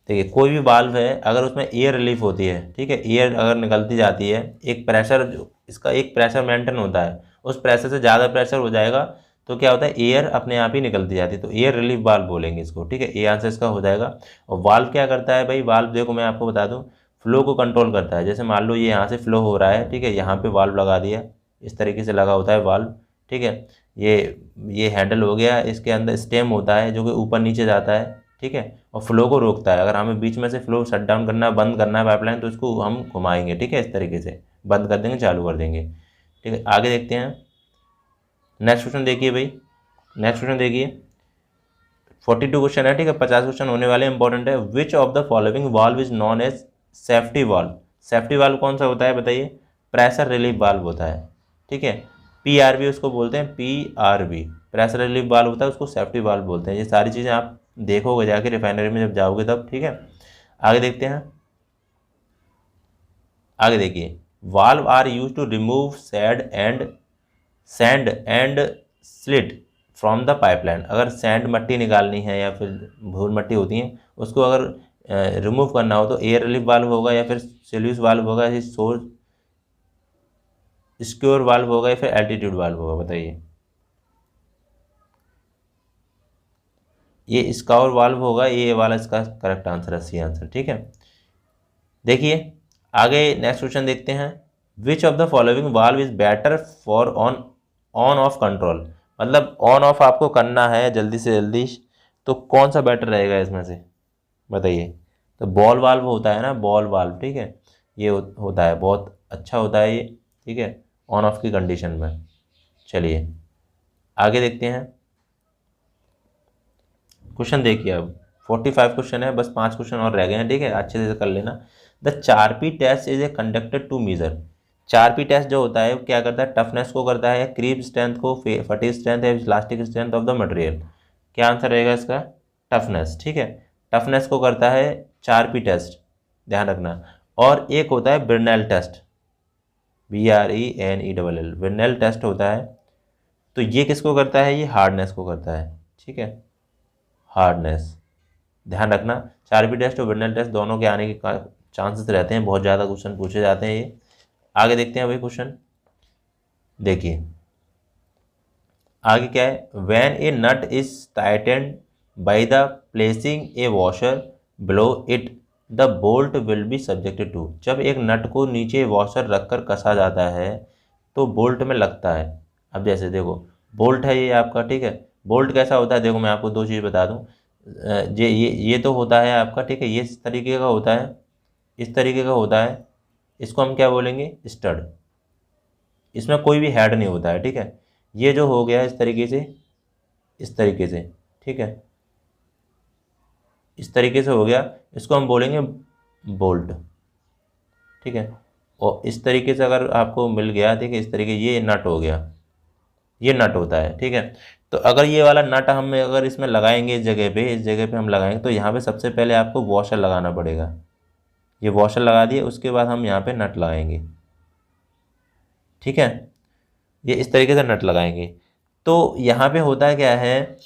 देखिए कोई भी वाल्व है अगर उसमें एयर रिलीफ होती है, ठीक है, एयर अगर निकलती जाती है, एक प्रेशर, जो इसका एक प्रेशर मेंटेन होता है, उस प्रेशर से ज़्यादा प्रेशर हो जाएगा तो क्या होता है, एयर अपने आप ही निकलती जाती है, तो एयर रिलीफ वाल्व बोलेंगे इसको, ठीक है। ये आंसर इसका हो जाएगा। और वाल्व क्या करता है भाई, वाल्व देखो मैं आपको बता दूँ, फ्लो को कंट्रोल करता है। जैसे मान लो ये यहाँ से फ्लो हो रहा है, ठीक है, यहाँ पे वाल्व लगा दिया, इस तरीके से लगा होता है वाल्व, ठीक है। ये हैंडल हो गया, इसके अंदर स्टेम होता है जो कि ऊपर नीचे जाता है, ठीक है, और फ्लो को रोकता है। अगर हमें बीच में से फ्लो शट डाउन करना है, बंद करना है पाइपलाइन, तो इसको हम घुमाएंगे, ठीक है, इस तरीके से बंद कर देंगे, चालू कर देंगे, ठीक है। आगे देखते हैं, नेक्स्ट क्वेश्चन देखिए भाई, नेक्स्ट क्वेश्चन देखिए, 42 क्वेश्चन है, ठीक है, 50 क्वेश्चन होने वाले, इंपॉर्टेंट है। Which of the following valve is known as safety valve. Safety valve कौन सा होता है बताइए, प्रेशर रिलीफ वाल्व होता है, ठीक है। PRV उसको बोलते हैं, PRV प्रेशर रिलीफ वाल्व होता है, उसको सेफ्टी वाल्व बोलते हैं। ये सारी चीज़ें आप देखोगे जाके रिफाइनरी में जब जाओगे तब, ठीक है। आगे देखते हैं, आगे देखिए, valve are use to remove sand and slit from the pipeline. अगर सैंड मट्टी निकालनी है या फिर धूल मट्टी होती है, उसको अगर रिमूव करना हो तो एयर रिलीफ वाल्व होगा या फिर सेल्यूस वाल्व होगा, या सोर्स स्क्योर वाल्व होगा या फिर एल्टीट्यूड वाल्व होगा। बताइए, ये स्क्योर वाल्व होगा, ये वाला इसका करेक्ट आंसर है, सी आंसर, ठीक है। देखिए आगे नेक्स्ट क्वेश्चन देखते हैं, विच of the following valve is better for on off control. मतलब ऑन ऑफ आपको करना है जल्दी से जल्दी, तो कौन सा बेटर रहेगा इसमें से, बताइए। तो बॉल वाल्व होता है ना, बॉल वाल्व, ठीक है, ये होता है, बहुत अच्छा होता है ये, ठीक है, ऑन ऑफ की कंडीशन में। चलिए आगे देखते हैं, क्वेश्चन देखिए अब 45 क्वेश्चन है, बस 5 क्वेश्चन और रह गए हैं, ठीक है, अच्छे से कर लेना। The Charpy test is a conducted to measure. 4P test जो होता है वो क्या करता है, टफनेस को करता है, क्रीप स्ट्रेंथ को, फटीग स्ट्रेंथ है, elastic strength of the material. क्या आंसर रहेगा इसका, टफनेस। ठीक है, टफनेस को करता है 4P टेस्ट, ध्यान रखना। और एक होता है बर्नैल टेस्ट, BRENELL, बर्नैल टेस्ट होता है। तो ये किसको करता है, ये हार्डनेस को करता है। ठीक है, हार्डनेस, ध्यान रखना। 4P टेस्ट और बर्नैल टेस्ट दोनों के आने के चांसेस रहते हैं, बहुत ज़्यादा क्वेश्चन पूछे जाते हैं ये। आगे देखते हैं भाई क्वेश्चन, देखिए आगे क्या है, when a nut is tightened by the placing a washer below it the bolt will be subjected to. जब एक नट को नीचे वॉशर रखकर कसा जाता है तो बोल्ट में लगता है। अब जैसे देखो बोल्ट है ये आपका, ठीक है, बोल्ट कैसा होता है, देखो मैं आपको दो चीज़ बता दूं। ये तो होता है आपका, ठीक है, ये इस तरीके का होता है, इस तरीके का होता है, इसको हम क्या बोलेंगे, स्टड। इसमें कोई भी हेड नहीं होता है। ठीक है, ये जो हो गया इस तरीके से, इस तरीके से, ठीक है, इस तरीके से हो गया, इसको हम बोलेंगे बोल्ट। ठीक है, और इस तरीके से अगर आपको मिल गया, ठीक है, इस तरीके, ये नट हो गया, ये नट होता है। ठीक है, तो अगर ये वाला नट हम अगर इसमें लगाएंगे, इस जगह पे, इस जगह पे हम लगाएंगे, तो यहाँ पे सबसे पहले आपको वॉशर लगाना पड़ेगा। ये वॉशर लगा दिए, उसके बाद हम यहाँ पे नट लगाएंगे। ठीक है, ये इस तरीके से नट लगाएंगे। तो यहाँ पे होता है क्या है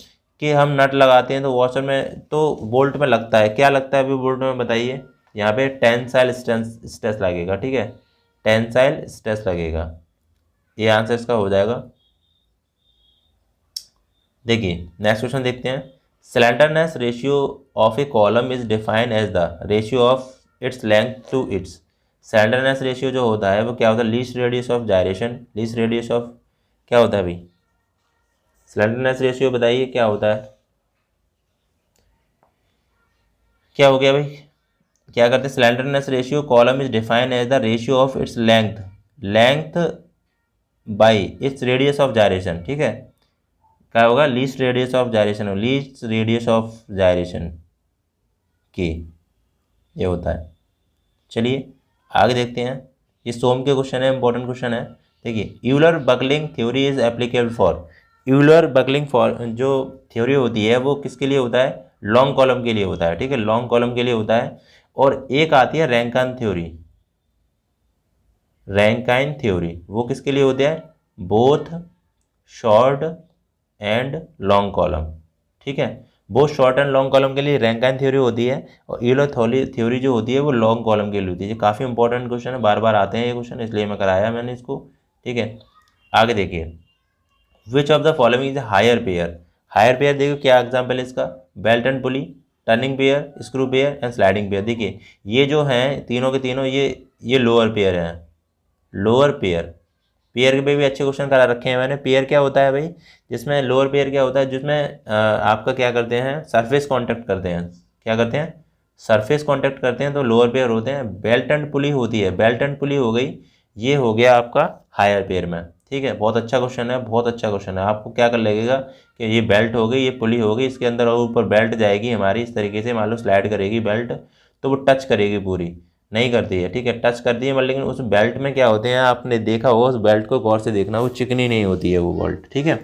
कि हम नट लगाते हैं तो वॉशर में, तो बोल्ट में लगता है, क्या लगता है अभी बोल्ट में बताइए, यहाँ पे टेंसाइल स्ट्रेस लगेगा। ठीक है, टेंसाइल स्ट्रेस लगेगा, ये आंसर इसका हो जाएगा। देखिए नेक्स्ट क्वेश्चन देखते हैं, slenderness ratio of a column is defined as the ratio of its length to its. Slenderness ratio जो होता है वो क्या होता है, least radius of gyration, least radius of, क्या होता है भाई, स्लेंडरनेस रेशियो बताइए क्या होता है, क्या हो गया भाई, क्या करते हैं, slenderness ratio column is defined as the ratio of its length, length by its radius of gyration. ठीक है, क्या होगा, least radius of gyration, least radius of gyration की, ये होता है। चलिए आगे देखते हैं, ये सोम के क्वेश्चन है, इंपॉर्टेंट क्वेश्चन है। देखिए Euler buckling theory is applicable for, Euler buckling for जो थ्योरी होती है वो किसके लिए होता है, लॉन्ग कॉलम के लिए होता है। ठीक है, लॉन्ग कॉलम के लिए होता है। और एक आती है रैंकाइन थ्योरी, रैंकाइन थ्योरी वो किसके लिए होती है, both short and long column. ठीक है, बहुत शॉर्ट एंड लॉन्ग कॉलम के लिए रैंकाइन थ्योरी होती है, और यूलर थ्योरी जो होती है वो लॉन्ग कॉलम के लिए होती है। ये काफ़ी इंपॉर्टेंट क्वेश्चन है, बार बार आते हैं ये क्वेश्चन, इसलिए मैं कराया मैंने इसको। ठीक है, आगे देखिए, which of the following is higher pair, higher pair देखो क्या एग्जाम्पल है इसका, belt and pulley, turning pair, screw pair and sliding pair. देखिए ये जो हैं तीनों के तीनों ये लोअर पेयर हैं, लोअर पेयर। पेयर पे भी अच्छे क्वेश्चन करा रखे हैं मैंने। पेयर क्या होता है भाई, जिसमें लोअर पेयर क्या होता है, जिसमें आपका क्या करते हैं, सरफेस कांटेक्ट करते हैं, क्या करते हैं, सरफेस कांटेक्ट करते हैं, तो लोअर पेयर होते हैं। बेल्ट एंड पुली होती है, बेल्ट एंड पुली हो गई, ये हो गया आपका हायर पेयर में। ठीक है, बहुत अच्छा क्वेश्चन है, बहुत अच्छा क्वेश्चन है। आपको क्या कर लगेगा कि ये बेल्ट हो गई, ये पुली हो गई, इसके अंदर और ऊपर बेल्ट जाएगी हमारी, इस तरीके से मान लो स्लाइड करेगी बेल्ट, तो वो टच करेगी, पूरी नहीं करती है। ठीक है, टच करती है मतलब, लेकिन उस बेल्ट में क्या होते हैं, आपने देखा होगा, उस बेल्ट को गौर से देखना, वो चिकनी नहीं होती है वो बेल्ट। ठीक है,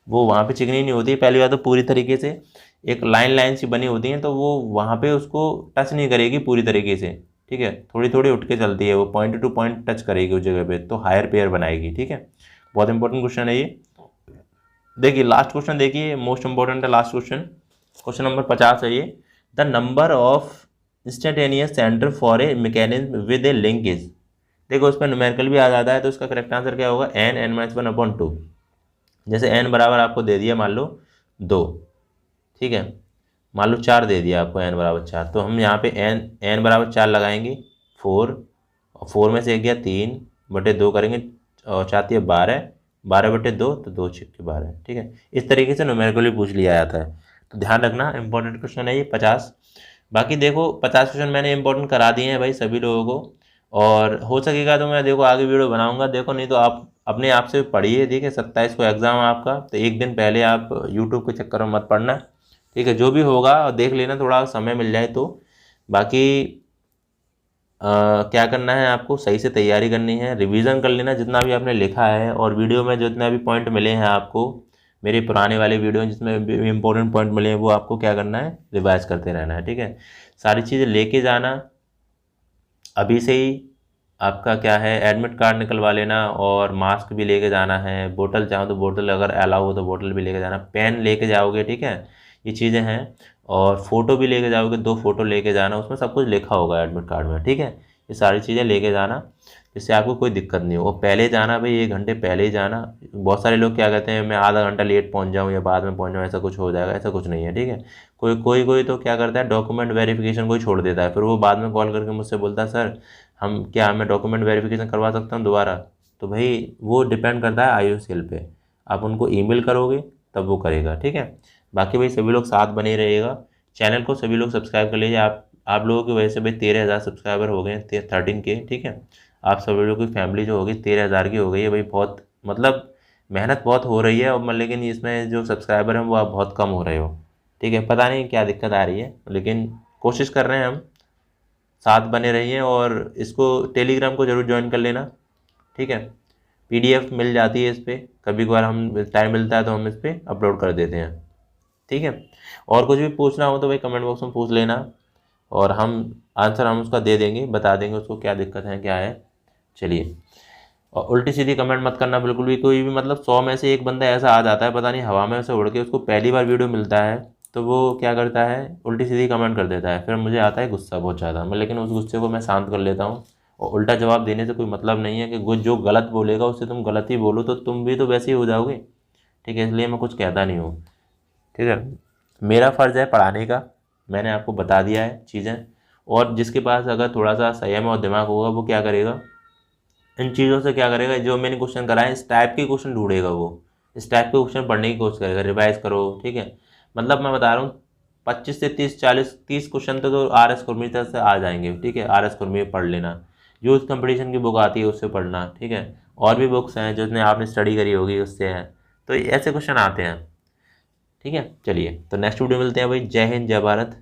वो वहाँ पे चिकनी नहीं होती है। पहली बात तो पूरी तरीके से एक लाइन लाइन सी बनी होती है, तो वो वहाँ पे उसको टच नहीं करेगी पूरी तरीके से। ठीक है, थोड़ी थोड़ी उठ के चलती है, वो पॉइंट टू पॉइंट टच करेगी उस जगह पे, तो हायर पेयर बनाएगी। ठीक है, बहुत इंपॉर्टेंट क्वेश्चन है ये। देखिए लास्ट क्वेश्चन देखिए, मोस्ट इंपॉर्टेंट है लास्ट क्वेश्चन, क्वेश्चन नंबर 50 है ये, the number of instantaneous centre for a mechanism with A link is. देखो उस पर न्यूमेरिकल भी आ जाता है, तो इसका करेक्ट आंसर क्या होगा, n(n-1/2)। जैसे n बराबर आपको दे दिया मान लो 2, ठीक है, मान लो 4 दे दिया आपको, n बराबर 4, तो हम यहाँ पे n बराबर 4 लगाएंगे, 4, और 4 में से एक गया 3/2 करेंगे, और 4 12, 12/2, तो 2 6 12। ठीक है, इस तरीके से न्यूमेरिकली पूछ लिया जाता है, तो ध्यान रखना, इंपॉर्टेंट क्वेश्चन है ये 50। बाकी देखो 50 क्वेश्चन मैंने इंपॉर्टेंट करा दिए हैं भाई सभी लोगों को, और हो सकेगा तो मैं देखो आगे वीडियो बनाऊंगा, देखो नहीं तो आप अपने आप से पढ़िए। ठीक है, 27 को एग्ज़ाम है आपका, तो एक दिन पहले आप यूट्यूब के चक्कर में मत पढ़ना। ठीक है, जो भी होगा देख लेना, थोड़ा समय मिल जाए तो। बाकी क्या करना है, आपको सही से तैयारी करनी है, रिवीजन कर लेना जितना भी आपने लिखा है, और वीडियो में जितने भी पॉइंट मिले हैं आपको, मेरे पुराने वाले वीडियो जिसमें इंपॉर्टेंट पॉइंट मिले हैं वो आपको क्या करना है, रिवाइज करते रहना है। ठीक है, सारी चीज़ें लेके जाना अभी से ही। आपका क्या है, एडमिट कार्ड निकलवा लेना, और मास्क भी लेके जाना है, बोतल चाहो तो बोतल, अगर अलाउ हो तो बोतल भी लेके जाना, पेन लेके जाओगे। ठीक है, ये चीज़ें हैं। और फ़ोटो भी लेके जाओगे, 2 फ़ोटो लेके जाना, उसमें सब कुछ लिखा होगा एडमिट कार्ड में। ठीक है, ये सारी चीज़ें लेके जाना, जिससे आपको कोई दिक्कत नहीं हो। और पहले जाना भाई, 1 घंटे पहले ही जाना। बहुत सारे लोग क्या कहते हैं, मैं आधा घंटा लेट पहुंच जाऊं या बाद में पहुंच जाऊं, ऐसा कुछ हो जाएगा, ऐसा कुछ नहीं है। ठीक है, कोई तो क्या करता है, डॉक्यूमेंट वेरिफिकेशन को ही छोड़ देता है, फिर वो बाद में कॉल करके मुझसे बोलता है सर मैं डॉक्यूमेंट वेरिफिकेशन करवा सकता हूँ दोबारा। तो भाई वो डिपेंड करता है आईओसीएल पे, आप उनको ईमेल करोगे तब वो करेगा। ठीक है, बाकी भाई सभी लोग साथ बने रहिएगा, चैनल को सभी लोग सब्सक्राइब कर लीजिए। आप लोगों की वजह से भाई 13,000 सब्सक्राइबर हो गए, 13K। ठीक है, आप सभी लोगों की फैमिली जो होगी 13,000 की हो गई है भाई। बहुत मतलब मेहनत बहुत हो रही है, और लेकिन इसमें जो सब्सक्राइबर हैं वो आप बहुत कम हो रहे हो। ठीक है, पता नहीं क्या दिक्कत आ रही है, लेकिन कोशिश कर रहे हैं हम, साथ बने रहिए। और इसको टेलीग्राम को ज़रूर ज्वाइन कर लेना। ठीक है, PDF मिल जाती है इस पर, कभी कभार हम टाइम मिलता है तो हम इस पर अपलोड कर देते हैं। ठीक है, और कुछ भी पूछना हो तो भाई कमेंट बॉक्स में पूछ लेना, और हम आंसर हम उसका दे देंगे, बता देंगे उसको क्या दिक्कत है क्या है। चलिए, और उल्टी सीधी कमेंट मत करना बिल्कुल भी, कोई भी मतलब 100 में से एक बंदा ऐसा आ जाता है, पता नहीं हवा में से उड़ के, उसको पहली बार वीडियो मिलता है तो वो क्या करता है, उल्टी सीधी कमेंट कर देता है, फिर मुझे आता है गुस्सा बहुत ज़्यादा। मैं लेकिन उस गुस्से को मैं शांत कर लेता हूँ, और उल्टा जवाब देने से कोई मतलब नहीं है कि जो गलत बोलेगा उससे तुम गलत ही बोलो, तो तुम भी तो वैसे ही हो जाओगे। ठीक है, इसलिए मैं कुछ कहता नहीं हूँ। ठीक है, मेरा फ़र्ज़ है पढ़ाने का, मैंने आपको बता दिया है चीज़ें। और जिसके पास अगर थोड़ा सा संयम और दिमाग होगा वो क्या करेगा, इन चीज़ों से क्या करेगा, जो मैंने क्वेश्चन कराए इस टाइप के क्वेश्चन ढूंढेगा, वो इस टाइप के क्वेश्चन पढ़ने की कोशिश करेगा, रिवाइज करो। ठीक है, मतलब मैं बता रहा हूँ 25 से 30 क्वेश्चन तो RS कुरमी तरफ से आ जाएंगे। ठीक है, RS कुरमी पढ़ लेना, जो उस कंपटीशन की बुक आती है उससे पढ़ना। ठीक है, और भी बुक्स हैं जिसमें आपने स्टडी करी होगी उससे हैं, तो ऐसे क्वेश्चन आते हैं। ठीक है, चलिए तो नेक्स्ट वीडियो मिलते हैं भाई। जय हिंद, जय भारत।